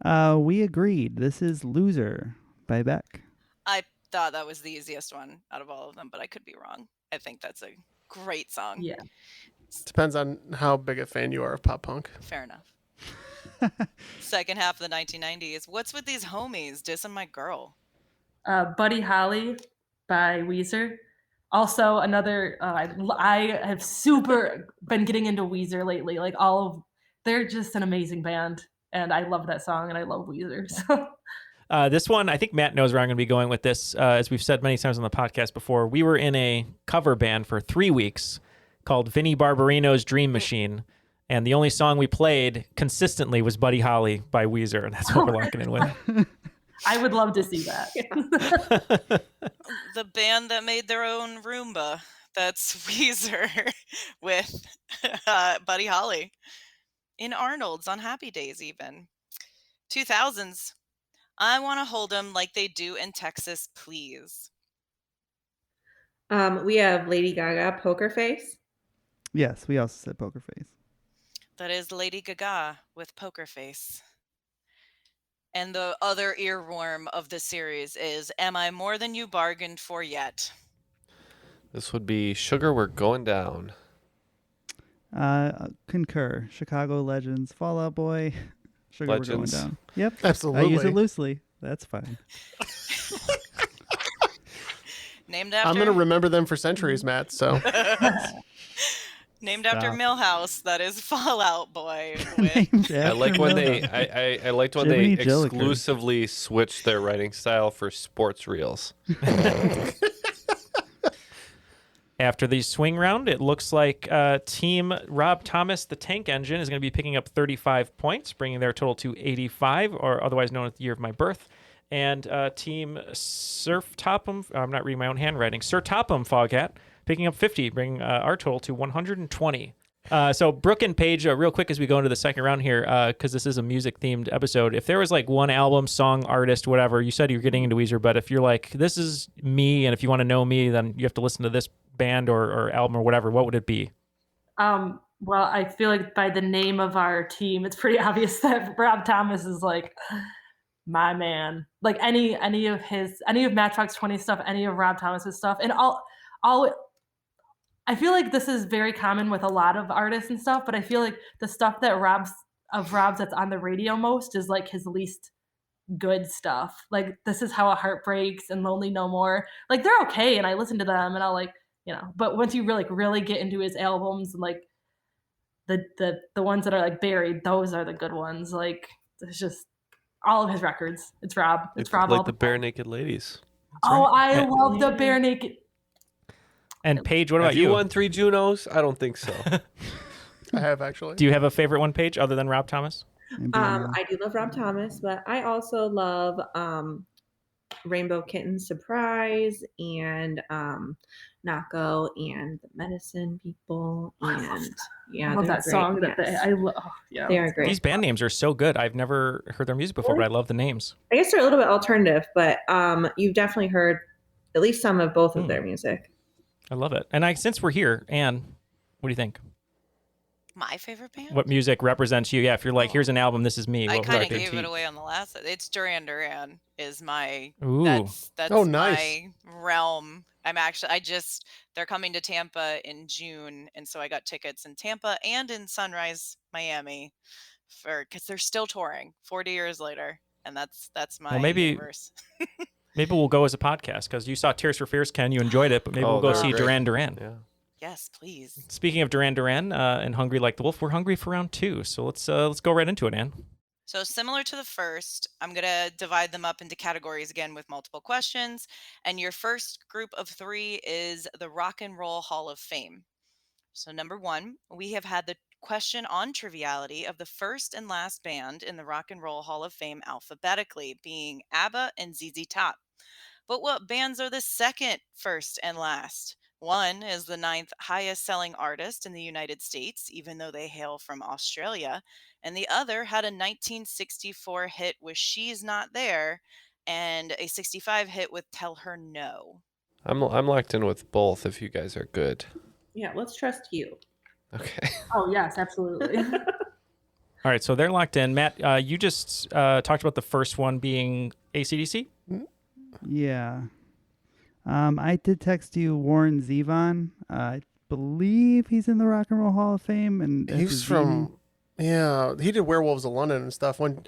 We agreed. This is Loser by Beck. I thought that was the easiest one out of all of them, but I could be wrong. I think that's a great song. Yeah. Depends on how big a fan you are of pop punk. Fair enough. Second half of the 1990s. What's with these homies dissing my girl? Buddy Holly by Weezer. Also, another, I have super been getting into Weezer lately. Like they're just an amazing band. And I love that song and I love Weezer. So. This one, I think Matt knows where I'm going to be going with this. As we've said many times on the podcast before, we were in a cover band for 3 weeks called Vinnie Barbarino's Dream Machine. And the only song we played consistently was Buddy Holly by Weezer. And that's what we're locking in with. I would love to see that. The band that made their own Roomba. That's Weezer with Buddy Holly. In Arnold's on Happy Days even. 2000s. I want to hold them like they do in Texas, please. We have Lady Gaga, Poker Face. Yes, we also said Poker Face. That is Lady Gaga with Poker Face. And the other earworm of the series is Am I More Than You Bargained For Yet? This would be Sugar We're Going Down. Concur. Chicago Legends, Fall Out Boy, Sugar We're Going Legends. Down. Yep. Absolutely. I use it loosely. That's fine. Named after... I'm going to remember them for centuries, Matt, so... Named after Stop. Millhouse, that is Fall Out Boy. With... I like when I liked when Jiminy they Jilliker. exclusively switched their writing style for sports reels. After the swing round, it looks like Team Rob Thomas, the Tank Engine, is going to be picking up 35 points, bringing their total to 85, or otherwise known as the year of my birth. And Team Surf Topham, I'm not reading my own handwriting, Sir Topham Foghat, picking up 50, bringing our total to 120. So Brook and Paige, real quick as we go into the second round here, because this is a music-themed episode, if there was like one album, song, artist, whatever, you said you're getting into Weezer, but if you're like, this is me, and if you want to know me, then you have to listen to this band or album or whatever, what would it be? Well, I feel like by the name of our team, it's pretty obvious that Rob Thomas is like my man. Like any of Matchbox 20 stuff, any of Rob Thomas's stuff, and all. I feel like this is very common with a lot of artists and stuff, but I feel like the stuff that Rob's that's on the radio most is like his least good stuff. Like This Is How a Heart Breaks and Lonely No More. Like they're okay, and I listen to them, and I'll like, but once you really get into his albums and like the ones that are like buried, those are the good ones. Like it's just all of his records. It's Rob. It's Rob. Like Oh, the Bare Naked Ladies. I love the Bare Naked. And Paige, what about Have you? you won 3 Junos? I don't think so. I have, actually. Do you have a favorite one, Paige, other than Rob Thomas? I do love Rob Thomas, but I also love Rainbow Kitten Surprise and Nako and the Medicine People. And I love that song that I love. Yeah, they are great. These band names are so good. I've never heard their music before, but I love the names. I guess they're a little bit alternative, but you've definitely heard at least some of both of their music. I love it. And since we're here, Anne, what do you think? My favorite band? What music represents you? Yeah, if you're like, here's an album, this is me. I What kind would of it gave be? it away on the last. It's Duran Duran is my. Ooh. That's Oh, nice. my realm. They're coming to Tampa in June, and so I got tickets in Tampa and in Sunrise, Miami, because they're still touring 40 years later, and that's my universe. Maybe we'll go as a podcast because you saw Tears for Fears, Ken. You enjoyed it, but maybe we'll go see Duran Duran. Yeah. Yes, please. Speaking of Duran Duran and Hungry Like the Wolf, we're hungry for round 2. So let's go right into it, Anne. So similar to the first, I'm going to divide them up into categories again with multiple questions. And your first group of 3 is the Rock and Roll Hall of Fame. So number 1, we have had the question on Triviality of the first and last band in the Rock and Roll Hall of Fame alphabetically, being ABBA and ZZ Top. But what bands are the second, first, and last? One is the 9th highest selling artist in the United States, even though they hail from Australia. And the other had a 1964 hit with She's Not There and a 65 hit with Tell Her No. I'm locked in with both if you guys are good. Yeah, let's trust you. Okay. Oh, yes, absolutely. All right, so they're locked in. Matt, you just talked about the first one being AC/DC? Yeah. I did text you Warren Zevon. I believe he's in the Rock and Roll Hall of Fame. And He's from, yeah, he did Werewolves of London and stuff. When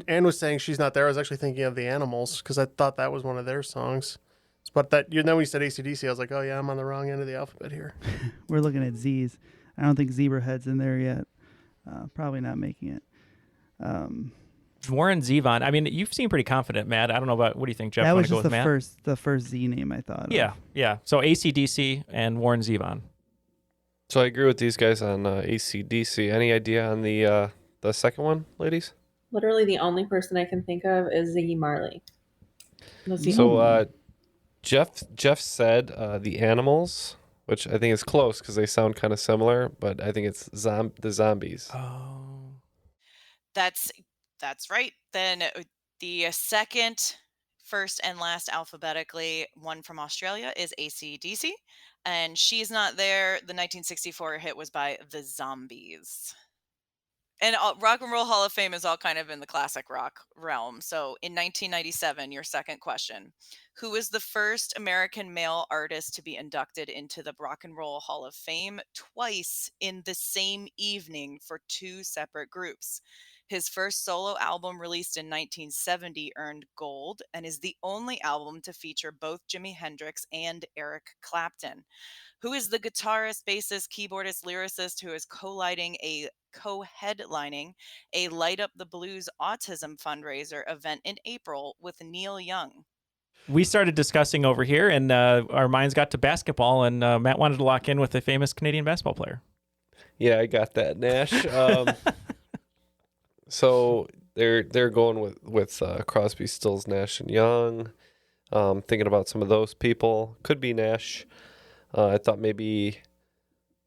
Anne was saying She's Not There, I was actually thinking of The Animals because I thought that was one of their songs. But when you said AC/DC, I was like, oh yeah, I'm on the wrong end of the alphabet here. We're looking at Z's. I don't think Zebrahead's in there yet. Probably not making it. Warren Zevon. I mean, you seem pretty confident, Matt. I don't know about, what do you think, Jeff? That was Wanna just go with Matt? the first Z name I thought of. Yeah. So AC/DC and Warren Zevon. So I agree with these guys on AC/DC. Any idea on the second one, ladies? Literally the only person I can think of is Ziggy Marley. Jeff said The Animals, which I think is close because they sound kind of similar, but I think it's the Zombies. Oh. That's right. Then the second, first, and last alphabetically, one from Australia is AC/DC. And She's Not There. The 1964 hit was by the Zombies. And Rock and Roll Hall of Fame is all kind of in the classic rock realm. So in 1997, your second question, who was the first American male artist to be inducted into the Rock and Roll Hall of Fame twice in the same evening for 2 separate groups? His first solo album, released in 1970, earned gold and is the only album to feature both Jimi Hendrix and Eric Clapton. Who is the guitarist, bassist, keyboardist, lyricist who is co-headlining a Light Up the Blues autism fundraiser event in April with Neal Young? We started discussing over here, and our minds got to basketball, and Matt wanted to lock in with a famous Canadian basketball player. Yeah, I got that, Nash. So they're going with Crosby, Stills, Nash, and Young. Thinking about some of those people. Could be Nash. I thought maybe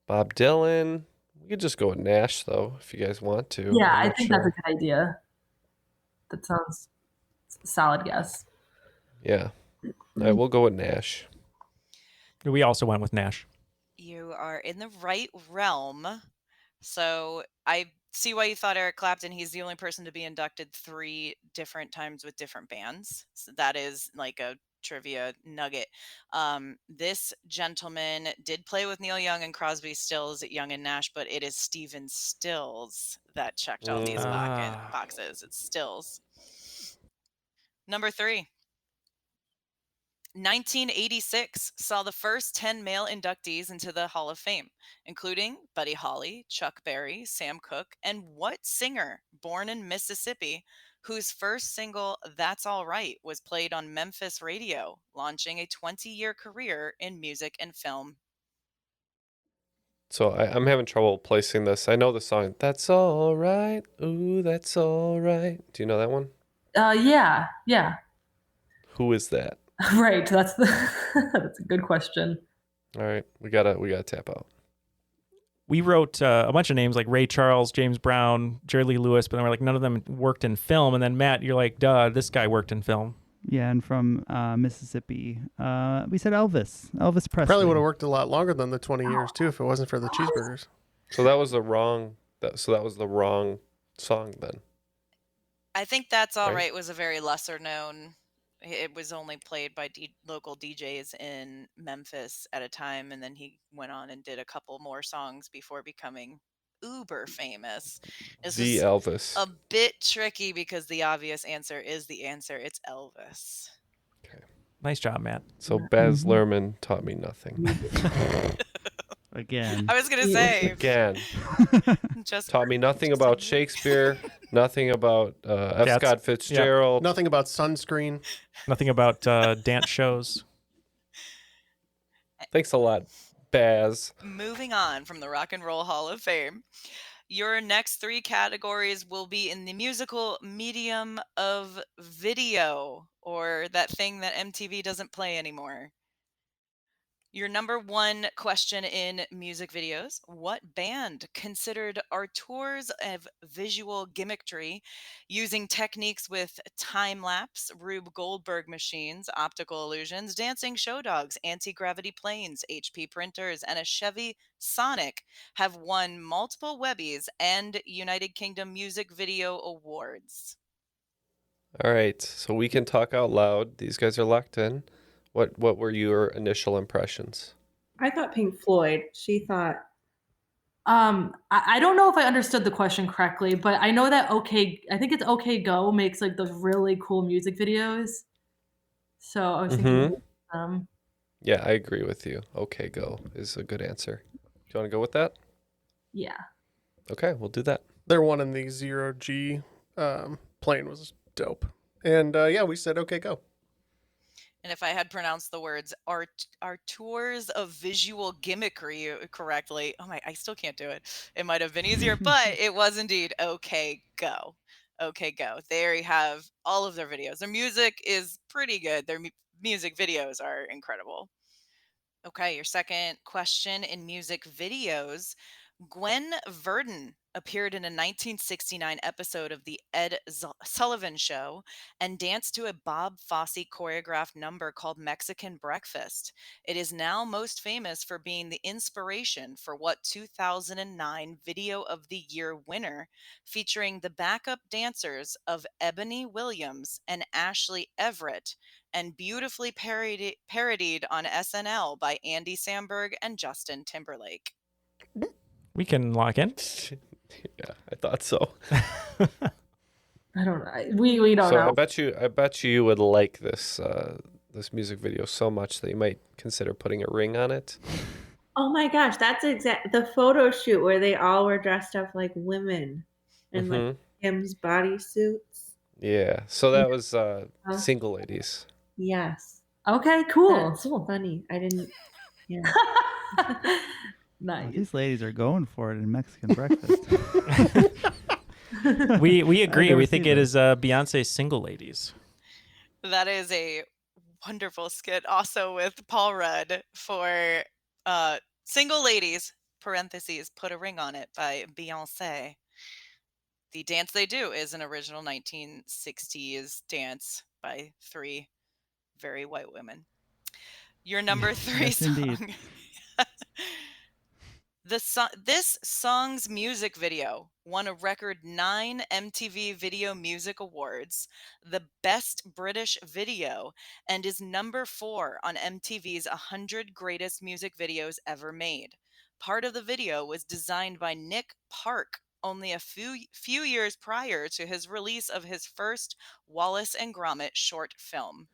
Bob Dylan. We could just go with Nash, though, if you guys want to. Yeah, I think that's a good idea. That sounds a solid guess. Yeah. All right, we'll go with Nash. We also went with Nash. You are in the right realm. So I see why you thought Eric Clapton. He's the only person to be inducted 3 different times with different bands. So that is like a trivia nugget. This gentleman did play with Neil Young and Crosby, Stills, Young and Nash, but it is Stephen Stills that checked all these boxes. It's Stills. Number 3. 1986 saw the first 10 male inductees into the Hall of Fame, including Buddy Holly, Chuck Berry, Sam Cooke, and what singer, born in Mississippi, whose first single, That's All Right, was played on Memphis radio, launching a 20-year career in music and film? So I'm having trouble placing this. I know the song, That's All Right, Ooh, That's All Right. Do you know that one? Yeah. Who is that? Right. That's a good question. All right, we gotta tap out. We wrote a bunch of names like Ray Charles, James Brown, Jerry Lee Lewis, but then we're like, none of them worked in film. And then Matt, you're like, duh, this guy worked in film. Yeah, and from Mississippi, we said Elvis Presley. Probably would have worked a lot longer than the 20 years too if it wasn't for the cheeseburgers. So that was the wrong. That was the wrong song then. I think That's All Right. Right was a very lesser known. It was only played by local DJs in Memphis at a time, and then he went on and did a couple more songs before becoming uber famous. This The is Elvis. a bit tricky because the obvious answer is the answer. It's Elvis. Nice job, Matt. So Baz Luhrmann taught me nothing. Again. I was gonna say Again. just Taught me nothing about Shakespeare, nothing about F. Cats. Scott Fitzgerald. Nothing about sunscreen. Nothing about dance shows. Thanks a lot, Baz. Moving on from the Rock and Roll Hall of Fame. Your next 3 categories will be in the musical medium of video, or that thing that MTV doesn't play anymore. Your number 1 question in music videos: what band considered auteurs of visual gimmickry, using techniques with time-lapse, Rube Goldberg machines, optical illusions, dancing show dogs, anti-gravity planes, HP printers, and a Chevy Sonic, have won multiple Webbies and United Kingdom Music Video Awards? All right, so we can talk out loud. These guys are locked in. What were your initial impressions? I thought Pink Floyd. She thought. I don't know if I understood the question correctly, but I know that I think it's OK Go makes like those really cool music videos. So I was thinking, Yeah, I agree with you. Okay, Go is a good answer. Do you want to go with that? yeah. Okay, we'll do that. Their one in the 0G plane was dope. And yeah, we said, okay, go. And if I had pronounced the words auteurs of visual gimmickry correctly, I still can't do it. It might have been easier, but it was indeed OK Go. OK Go. There you have all of their videos. Their music is pretty good. Their music videos are incredible. Okay, your second question in music videos. Gwen Verdon appeared in a 1969 episode of The Ed Sullivan Show and danced to a Bob Fosse choreographed number called Mexican Breakfast. It is now most famous for being the inspiration for what 2009 Video of the Year winner, featuring the backup dancers of Ebony Williams and Ashley Everett, and beautifully parodied on SNL by Andy Samberg and Justin Timberlake. We can lock in. Yeah, I thought so. I don't know. We don't So know. I bet you would like this this music video so much that you might consider putting a ring on it. Oh my gosh, that's the photo shoot where they all were dressed up like women in like Kim's bodysuits. Yeah, so that was Single Ladies. Yes. Okay, cool. That's so funny. I didn't. Yeah. Well, these ladies are going for it in Mexican breakfast. We agree. never We think seen it that. is Beyonce's Single Ladies. That is a wonderful skit also with Paul Rudd for Single Ladies, parentheses, Put a Ring on It by Beyonce. The dance they do is an original 1960s dance by 3 very white women. Your number 3 yes, song. indeed. This song's music video won a record 9 MTV Video Music Awards, the Best British Video, and is number 4 on MTV's 100 Greatest Music Videos Ever Made. Part of the video was designed by Nick Park only a few years prior to his release of his first Wallace and Gromit short film.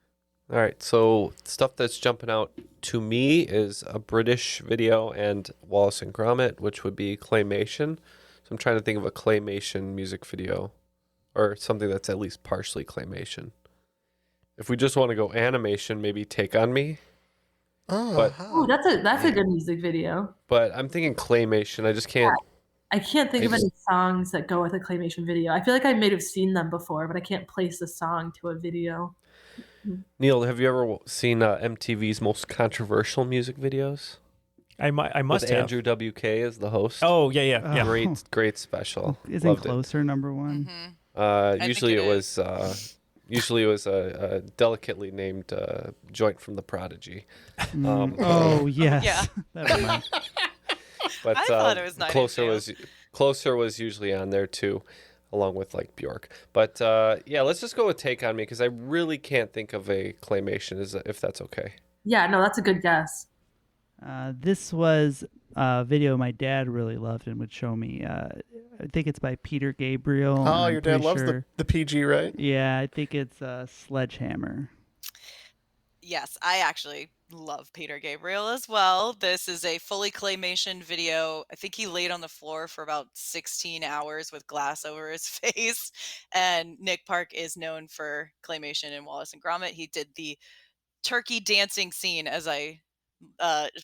All right, so stuff that's jumping out to me is a British video and Wallace and Gromit, which would be claymation. So I'm trying to think of a claymation music video or something that's at least partially claymation. If we just want to go animation, maybe Take On Me. Oh, that's a good music video. But I'm thinking claymation. I just can't. I can't think of any songs that go with a claymation video. I feel like I may have seen them before, but I can't place the song to a video. Neal, have you ever seen MTV's most controversial music videos? I must With have. Andrew WK as the host. Oh yeah. Great special. Isn't Loved Closer number one? Usually it was a delicately named joint from the Prodigy. Oh yes. Yeah. That reminds- But I thought it was 9 Closer was usually on there too, along with like Bjork. But yeah, let's just go with Take on Me because I really can't think of a claymation. If that's okay? Yeah, no, that's a good guess. This was a video my dad really loved and would show me. I think it's by Peter Gabriel. Oh, your dad loves the PG, right? Yeah, I think it's Sledgehammer. Yes, I actually love Peter Gabriel as well. This is a fully claymation video. I think he laid on the floor for about 16 hours with glass over his face. And Nick Park is known for claymation in Wallace and Gromit. He did the turkey dancing scene, as I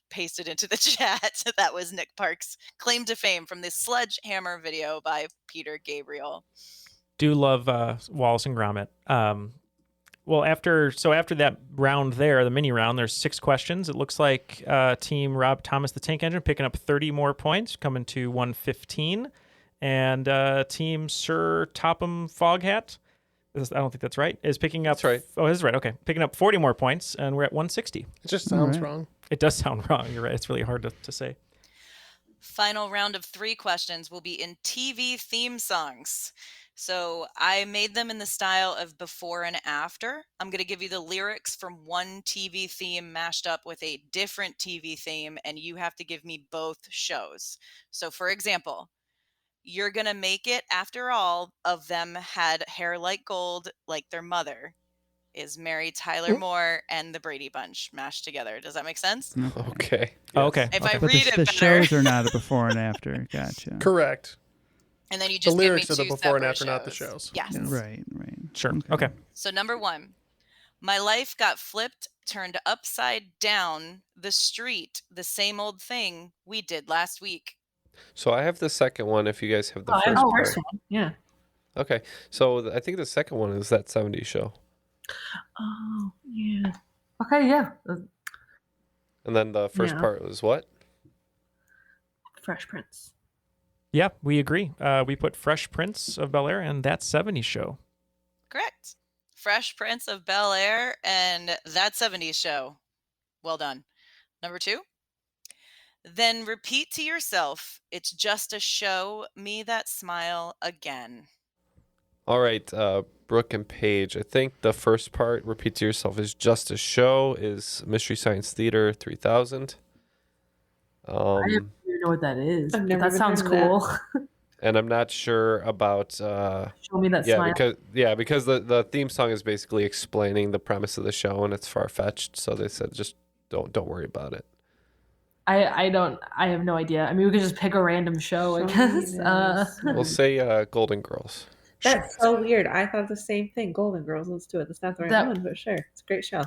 pasted into the chat. That was Nick Park's claim to fame from this Sledgehammer video by Peter Gabriel. Do love Wallace and Gromit. Well, after that round there, the mini round, there's 6 questions. It looks like Team Rob Thomas, the Tank Engine, picking up 30 more points, coming to 115. And Team Sir Topham Foghat, I don't think that's right, is picking up... That's right. Oh, this is right. Okay. Picking up 40 more points, and we're at 160. It just sounds wrong. It does sound wrong. You're right. It's really hard to say. Final round of 3 questions will be in TV theme songs. So I made them in the style of before and after. I'm going to give you the lyrics from one TV theme mashed up with a different TV theme, and you have to give me both shows. So for example, You're Gonna Make It After All of them had hair like gold, like their mother, is Mary Tyler Moore and the Brady Bunch mashed together. Does that make sense? Okay. Oh, okay. If okay. I But read the it better. shows are not a before and after. Gotcha. Correct. And then you The just give me lyrics are the 2 before and separate after, not the shows. shows. Yes. Right. Sure. Okay. So number 1, my life got flipped, turned upside down, the street, the same old thing we did last week. So I have the second one. If you guys have the I have first the part. first one. Yeah. Okay. So I think the second one is that 70s show. Oh, yeah. Okay, yeah. And then the first Yeah. part was what? Fresh Prince. Yeah, we agree. We put Fresh Prince of Bel-Air and That 70s Show. Correct. Fresh Prince of Bel-Air and That 70s Show. Well done. Number 2. Then repeat to yourself, it's just a show, me that smile again. All right, Brook and Paige. I think the first part, repeat to yourself, is just a show, is Mystery Science Theater 3000. I don't even know what that is. I've but never that even sounds heard of cool. And I'm not sure about Show me that yeah, smile. because the theme song is basically explaining the premise of the show and it's far fetched. So they said just don't worry about it. I have no idea. I mean, we could just pick a random show, I guess. We'll say Golden Girls. That's so weird. I thought the same thing. Golden Girls. Let's do it. That's not the right one, but sure. It's a great show.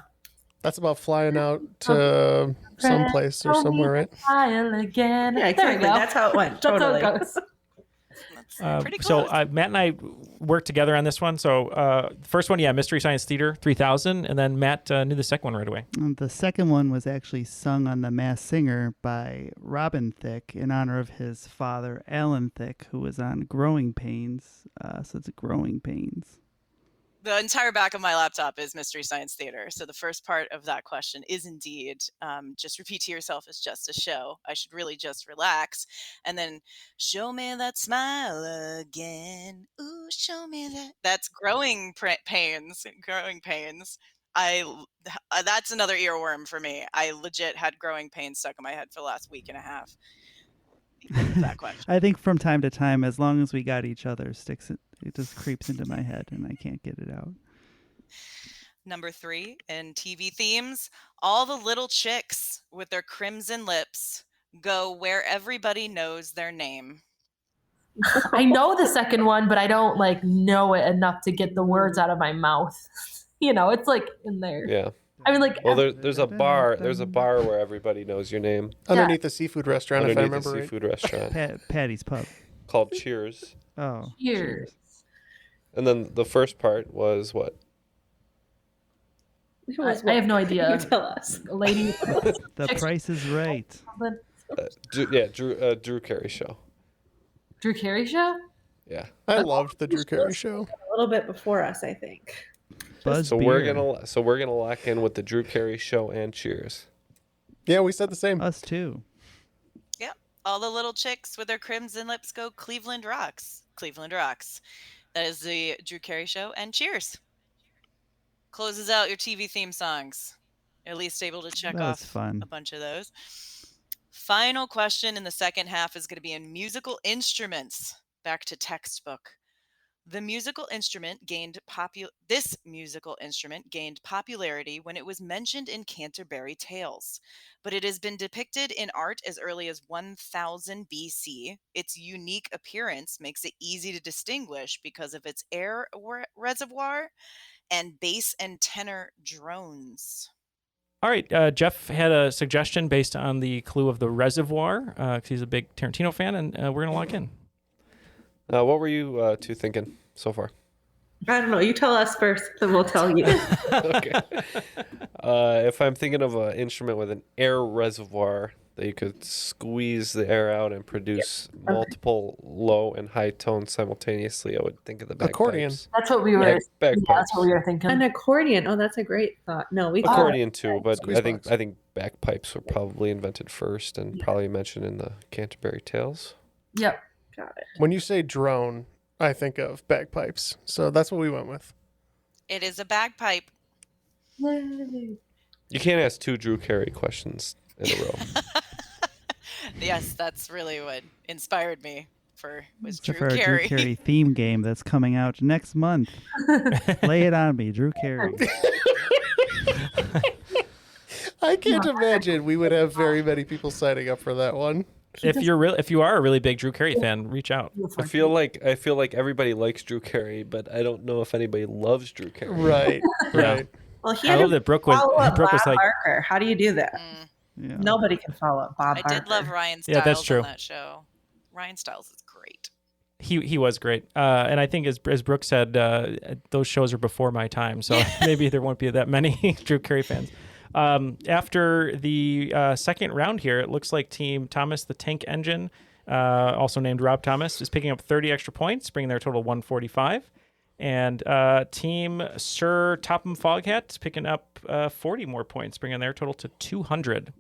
That's about flying out to someplace or somewhere, right? Smile again. Yeah, exactly. There we go. That's how it went. That's how Totally. it goes. So Matt and I worked together on this one. So first one, Mystery Science Theater 3000, and then Matt knew the second one right away. The second one was actually sung on The Masked Singer by Robin Thicke in honor of his father, Alan Thicke, who was on Growing Pains. So it's Growing Pains. The entire back of my laptop is Mystery Science Theater. So the first part of that question is indeed just repeat to yourself, it's just a show. I should really just relax. And then show me that smile again. Ooh, show me that. That's Growing Pains. Growing Pains. That's another earworm for me. I legit had Growing Pains stuck in my head for the last week and a half. That question. I think from time to time, as long as we got each other, it just creeps into my head and I can't get it out. Number 3 in TV themes, all the little chicks with their crimson lips go where everybody knows their name. I know the second one, but I don't know it enough to get the words out of my mouth. It's in there. Yeah. I mean, well, there's a bar. There's a bar where everybody knows your name. Underneath the seafood restaurant, if I Underneath remember the right. seafood restaurant. Patty's Pub. Called Cheers. Oh. Cheers. And then the first part was what? I have no idea. You tell us. Lady. The Price is Right. Drew Carey Show. Drew Carey Show? Yeah. I loved the Drew Carey Show. A little bit before us, I think. Buzz So Beer. we're gonna lock in with the Drew Carey Show and Cheers. Yeah, we said the same. Us too. Yep. All the little chicks with their crimson lips go Cleveland Rocks. Cleveland Rocks. That is the Drew Carey Show. And Cheers. Closes out your TV theme songs. At least able to check That was off fun. a bunch of those. Final question in the second half is going to be in musical instruments. Back to textbook. This musical instrument gained popularity when it was mentioned in Canterbury Tales, but it has been depicted in art as early as 1000 BC. Its unique appearance makes it easy to distinguish because of its air reservoir and bass and tenor drones. All right, Jeff had a suggestion based on the clue of the reservoir, because he's a big Tarantino fan, and we're going to lock in. What were you two thinking so far? I don't know. You tell us first, then we'll tell you. Okay. If I'm thinking of an instrument with an air reservoir that you could squeeze the air out and produce multiple low and high tones simultaneously, I would think of the bagpipes. Accordion. That's what we were. Bagpipes. Yeah, that's what we were thinking. An accordion. Oh, that's a great thought. No, we Accordion too, but Squeeze I think box. I think bagpipes were probably invented first and probably mentioned in the Canterbury Tales. Yep. Got it. When you say drone, I think of bagpipes. So that's what we went with. It is a bagpipe. Yay. You can't ask two Drew Carey questions in a row. Yes, that's really what inspired me was Except Drew for our Carey. Drew Carey theme game that's coming out next month. Lay it on me, Drew Carey. I can't imagine we would have very many people signing up for that one. If you are a really big Drew Carey fan, reach out. I feel like everybody likes Drew Carey, but I don't know if anybody loves Drew Carey. Right. Right. Well, he I had love to that Brook was follow up Brook was Bob like, Barker. How do you do that? Yeah. Nobody can follow up Bob I Barker. did love Ryan Stiles Yeah, that's true. on that show. Ryan Stiles is great. he was great, and I think as Brooke said, those shows are before my time, so maybe there won't be that many Drew Carey fans. After the second round here, it looks like Team Thomas the Tank Engine, also named Rob Thomas, is picking up 30 extra points, bringing their total 145. And Team Sir Topham Foghat is picking up 40 more points, bringing their total to 200.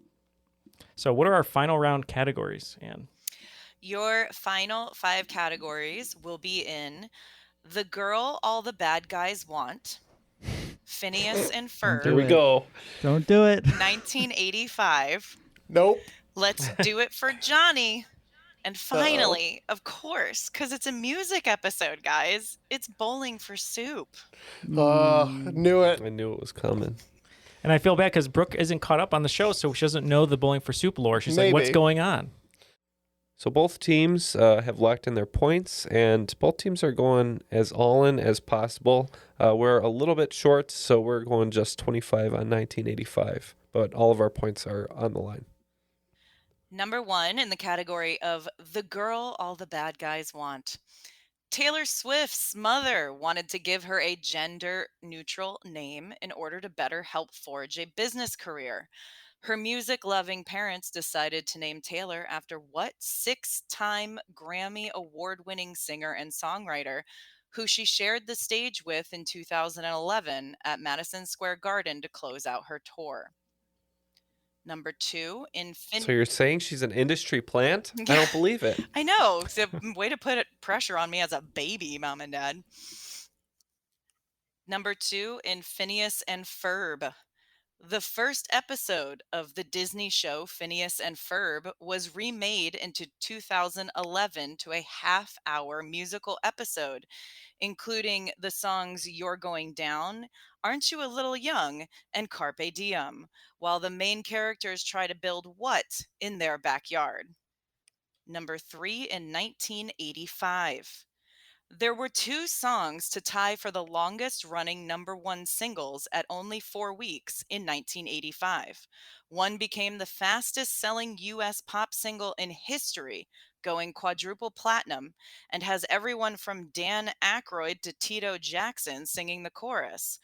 So what are our final round categories, Anne? Your final 5 categories will be in The Girl All the Bad Guys Want, Phineas and Ferb, Here we go. Don't do it. 1985, Nope. Let's Do It for Johnny, and finally, of course, because it's a music episode, guys, it's Bowling for Soup. Knew it. I knew it was coming. And I feel bad because Brooke isn't caught up on the show, so she doesn't know the Bowling for Soup lore. She's like, what's Maybe. going on? So both teams have locked in their points, and both teams are going as all-in as possible. We're a little bit short, so we're going just 25 on 1985, but all of our points are on the line. Number 1 in the category of The Girl All the Bad Guys Want. Taylor Swift's mother wanted to give her a gender-neutral name in order to better help forge a business career. Her music-loving parents decided to name Taylor after what 6-time Grammy Award-winning singer and songwriter who she shared the stage with in 2011 at Madison Square Garden to close out her tour. Number 2 in So you're saying she's an industry plant? I don't believe it. I know. It's a way to put pressure on me as a baby, Mom and Dad. Number 2 in Phineas and Ferb. The first episode of the Disney show Phineas and Ferb was remade into 2011 to a half-hour musical episode, including the songs You're Going Down, Aren't You a Little Young, and Carpe Diem, while the main characters try to build what in their backyard? Number 3 in 1985. There were 2 songs to tie for the longest running number 1 singles at only 4 weeks in 1985. One became the fastest selling U.S. pop single in history, going quadruple platinum, and has everyone from Dan Aykroyd to Tito Jackson singing the chorus.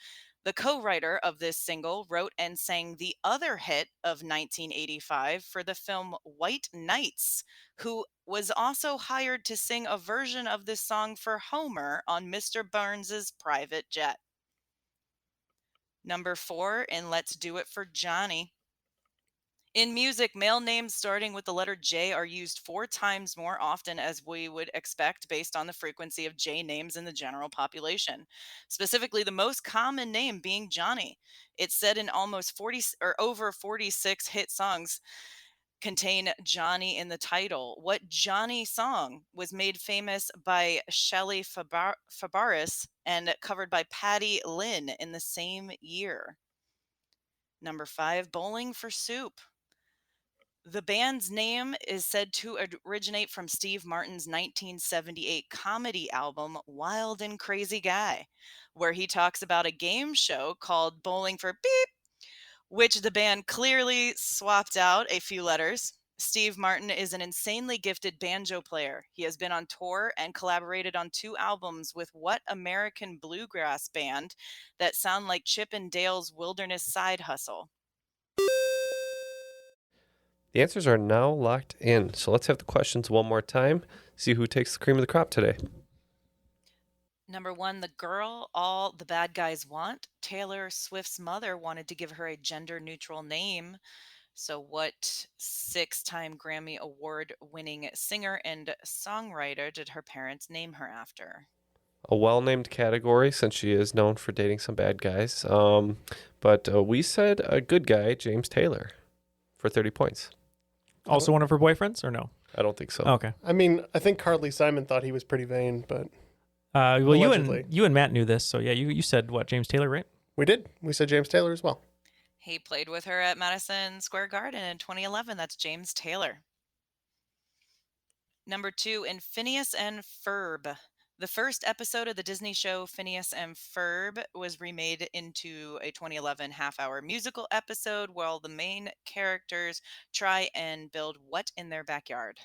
The co-writer of this single wrote and sang the other hit of 1985 for the film White Knights, who was also hired to sing a version of this song for Homer on Mr. Burns's private jet. Number 4 in Let's Do It for Johnny. In music, male names starting with the letter J are used 4 times more often as we would expect based on the frequency of J names in the general population. Specifically, the most common name being Johnny. It's said in almost 40 or over 46 hit songs contain Johnny in the title. What Johnny song was made famous by Shelley Fabares and covered by Patty Lynn in the same year? Number 5, Bowling for Soup. The band's name is said to originate from Steve Martin's 1978 comedy album, Wild and Crazy Guy, where he talks about a game show called Bowling for Beep, which the band clearly swapped out a few letters. Steve Martin is an insanely gifted banjo player. He has been on tour and collaborated on 2 albums with what American bluegrass band that sound like Chip and Dale's Wilderness Side Hustle? The answers are now locked in. So let's have the questions one more time. See who takes the cream of the crop today. Number 1, the girl all the bad guys want. Taylor Swift's mother wanted to give her a gender-neutral name. So what 6-time Grammy Award-winning singer and songwriter did her parents name her after? A well-named category since she is known for dating some bad guys. But we said a good guy, James Taylor, for 30 points. Also one of her boyfriends, or no? I don't think so. Okay. I mean, I think Carly Simon thought he was pretty vain, but Well, allegedly. you and Matt knew this, so yeah, you said what, James Taylor, right? We did. We said James Taylor as well. He played with her at Madison Square Garden in 2011. That's James Taylor. Number 2, in Phineas and Ferb. The first episode of the Disney show Phineas and Ferb was remade into a 2011 half-hour musical episode while the main characters try and build what in their backyard?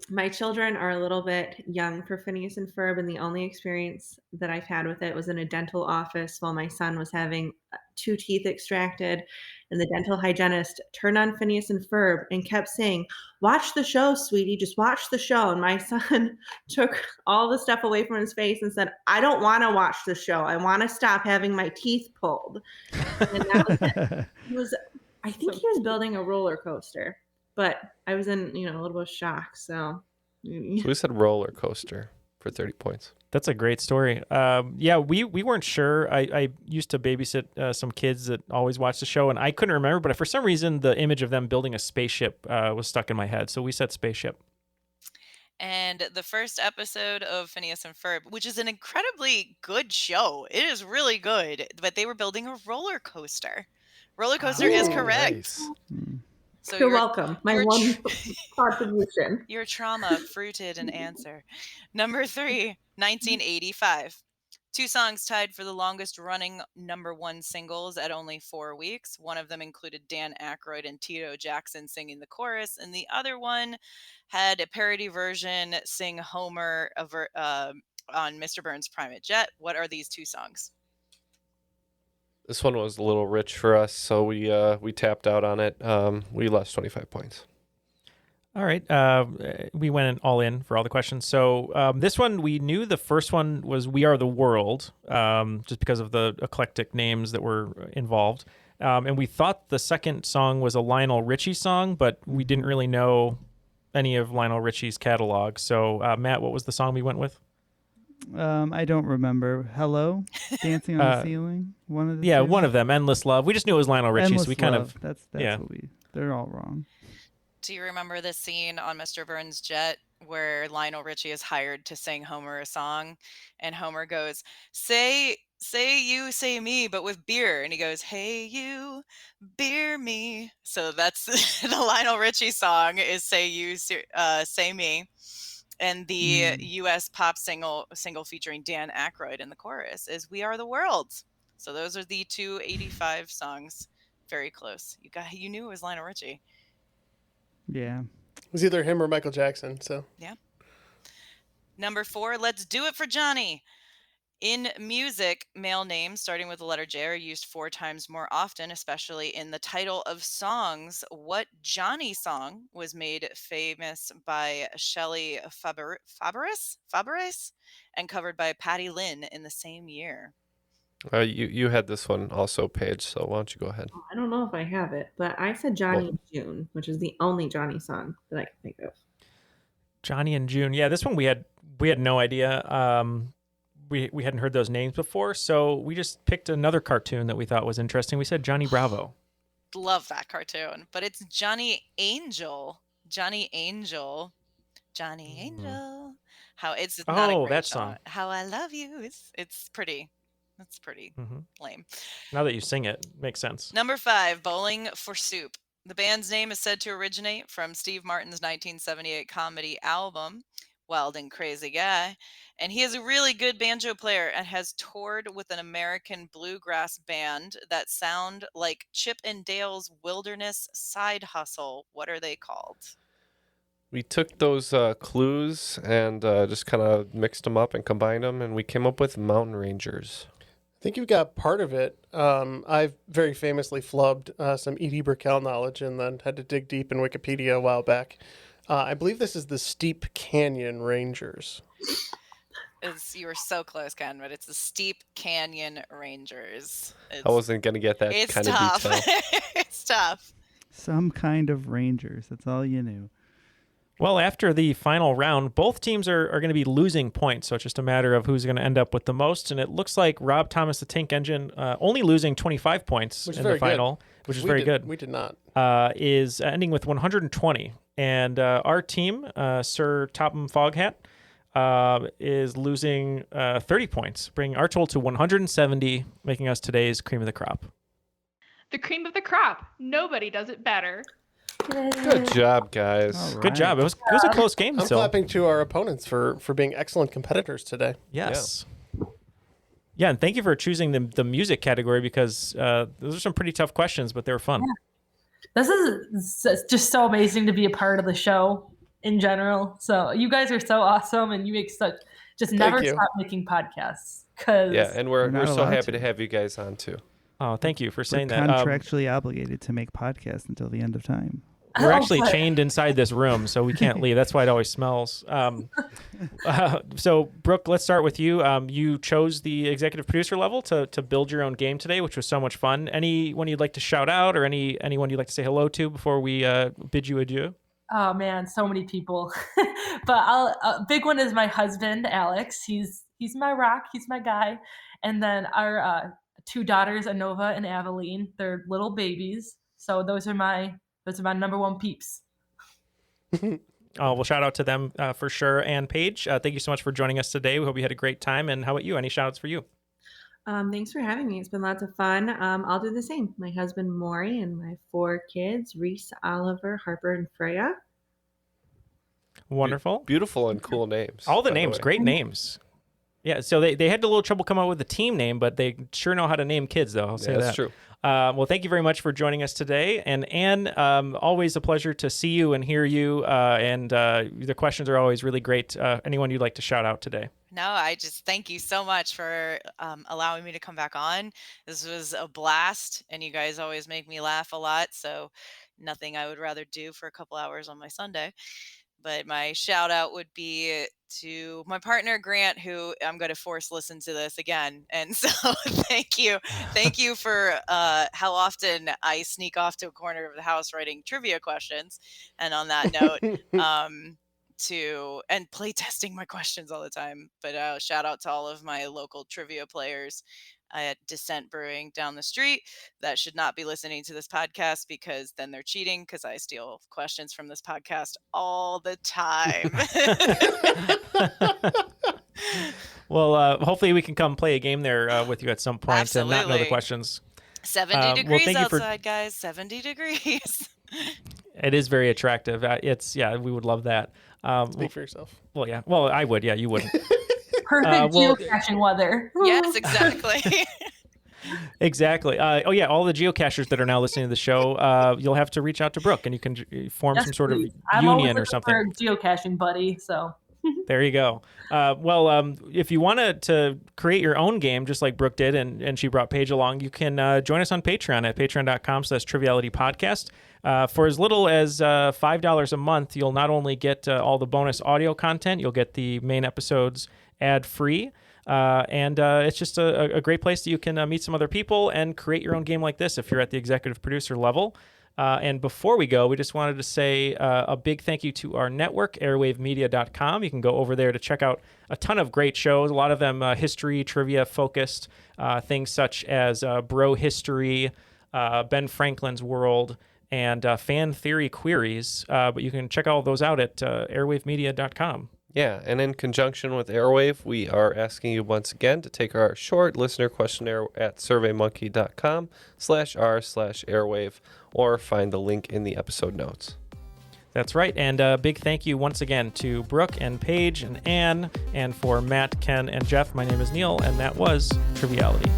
My children are a little bit young for Phineas and Ferb, and the only experience that I've had with it was in a dental office while my son was having 2 teeth extracted, and the dental hygienist turned on Phineas and Ferb and kept saying, "Watch the show, sweetie, just watch the show." And my son took all the stuff away from his face and said, "I don't want to watch the show. I want to stop having my teeth pulled." And that was it. I think he was building a roller coaster. But I was in, a little bit of shock. So So we said roller coaster for 30 points. That's a great story. Yeah, we weren't sure. I used to babysit some kids that always watched the show, and I couldn't remember, but for some reason, the image of them building a spaceship was stuck in my head. So we said spaceship. And the first episode of Phineas and Ferb, which is an incredibly good show. It is really good, but they were building a roller coaster. Roller coaster is correct. Nice. So you're welcome. My one contribution. Your trauma fruited an answer. Number 3, 1985. 2 songs tied for the longest running number 1 singles at only 4 weeks. One of them included Dan Aykroyd and Tito Jackson singing the chorus, and the other one had a parody version sing Homer on Mr. Burns' Private Jet. What are these 2 songs? This one was a little rich for us, so we tapped out on it. We lost 25 points. All right. We went all in for all the questions. So this one, we knew the first one was We Are the World, just because of the eclectic names that were involved. And we thought the second song was a Lionel Richie song, but we didn't really know any of Lionel Richie's catalog. So, Matt, what was the song we went with? I don't remember. Hello, Dancing on the Ceiling. One of the two? One of them. Endless Love. We just knew it was Lionel Richie, Endless so we kind Love. of That's yeah. what they're all wrong. Do you remember the scene on Mr. Burns' Jet where Lionel Richie is hired to sing Homer a song, and Homer goes, "Say you, say me, but with beer," and he goes, "Hey you, beer me." So that's the Lionel Richie song is "Say you, say me." And the U.S. pop single featuring Dan Aykroyd in the chorus is "We Are the World." So those are the 2 85 songs. Very close. You knew it was Lionel Richie. Yeah. It was either him or Michael Jackson. So yeah. Number 4, Let's Do It for Johnny. In music, male names starting with the letter J are used 4 times more often, especially in the title of songs. What Johnny song was made famous by Shelley Fabares and covered by Patty Lynn in the same year? You had this one also, Paige, so why don't you go ahead? I don't know if I have it, but I said Johnny and June, which is the only Johnny song that I can think of. Johnny and June. Yeah, this one we had no idea. We hadn't heard those names before, so we just picked another cartoon that we thought was interesting. We said Johnny Bravo. Love that cartoon, but it's Johnny Angel. Johnny Angel. Johnny Angel. How it's not a great that song. How I Love You. It's pretty. That's pretty lame. Now that you sing it, makes sense. Number 5, Bowling for Soup. The band's name is said to originate from Steve Martin's 1978 comedy album, Wild and Crazy Guy. And he is a really good banjo player and has toured with an American bluegrass band that sound like Chip and Dale's Wilderness Side Hustle. What are they called? We took those clues and just kind of mixed them up and combined them, and we came up with Mountain Rangers. I think you've got part of it. I've very famously flubbed some E.D. Brickell knowledge and then had to dig deep in Wikipedia a while back. I believe this is the Steep Canyon Rangers. You were so close, Ken, but it's the Steep Canyon Rangers. I wasn't going to get that kind of detail. It's tough. Some kind of Rangers. That's all you knew. Well, after the final round, both teams are going to be losing points, so it's just a matter of who's going to end up with the most. And it looks like Rob Thomas, the Tank Engine, only losing 25 points in the final, which is very good. We did not. Is ending with 120. And our team, Sir Topham Foghat, is losing 30 points, bringing our total to 170, making us today's cream of the crop. The cream of the crop. Nobody does it better. Good job, guys. All right. Good job. It was a close game. I'm clapping to our opponents for being excellent competitors today. Yes. Yeah, and thank you for choosing the music category because those are some pretty tough questions, but they were fun. Yeah. This is just so amazing to be a part of the show in general. So you guys are so awesome, and you make never stop making podcasts. And we're so happy to have you guys on too. Oh, thank you for saying We're that. Contractually obligated to make podcasts until the end of time. We're actually chained inside this room, so we can't leave. That's why it always smells. So, Brooke, let's start with you. You chose the executive producer level to build your own game today, which was so much fun. Anyone you'd like to shout out or anyone you'd like to say hello to before we bid you adieu? Oh, man, so many people. But a big one is my husband, Alex. He's my rock. He's my guy. And then our 2 daughters, Anova and Aveline. They're little babies. So those are my number one peeps. Well, shout out to them for sure. And Paige, thank you so much for joining us today. We hope you had a great time. And how about you? Any shout outs for you? Thanks for having me. It's been lots of fun. I'll do the same. My husband, Maury, and my 4 kids, Reese, Oliver, Harper, and Freya. Wonderful. Beautiful and cool names. All the names, great names. Yeah, so they had a little trouble coming up with a team name, but they sure know how to name kids, though. I'll say that. That's true. Well, thank you very much for joining us today. And Anne, always a pleasure to see you and hear you. And the questions are always really great. Anyone you'd like to shout out today? No, I just thank you so much for allowing me to come back on. This was a blast, and you guys always make me laugh a lot. So nothing I would rather do for a couple hours on my Sunday. But my shout out would be to my partner, Grant, who I'm going to force listen to this again. And so thank you. Thank you for how often I sneak off to a corner of the house writing trivia questions. And on that note, and play testing my questions all the time. But shout out to all of my local trivia players at Descent Brewing down the street that should not be listening to this podcast because then they're cheating because I steal questions from this podcast all the time. Well, hopefully we can come play a game there with you at some point. Absolutely. And not know the questions. 70 degrees outside, guys. 70 degrees. It is very attractive. We would love that. Speak for yourself. Well, yeah. Well, I would. Yeah, you wouldn't. Perfect geocaching weather. Yes, exactly. Exactly. All the geocachers that are now listening to the show, you'll have to reach out to Brooke and you can form some sort of union or something. I'm always looking for a geocaching buddy, so. There you go. If you wanted to create your own game, just like Brooke did, and she brought Paige along, you can join us on Patreon at patreon.com/trivialitypodcast. For as little as $5 a month, you'll not only get all the bonus audio content, you'll get the main episodes ad-free. And it's just a great place that you can meet some other people and create your own game like this if you're at the executive producer level. And before we go, we just wanted to say a big thank you to our network, airwavemedia.com. You can go over there to check out a ton of great shows, a lot of them history, trivia focused, things such as Bro History, Ben Franklin's World, and fan theory queries. But you can check all those out at airwavemedia.com. Yeah, and in conjunction with Airwave, we are asking you once again to take our short listener questionnaire at surveymonkey.com/r/airwave or find the link in the episode notes. That's right, and a big thank you once again to Brook and Paige and Anne, and for Matt, Ken, and Jeff, my name is Neal, and that was Triviality.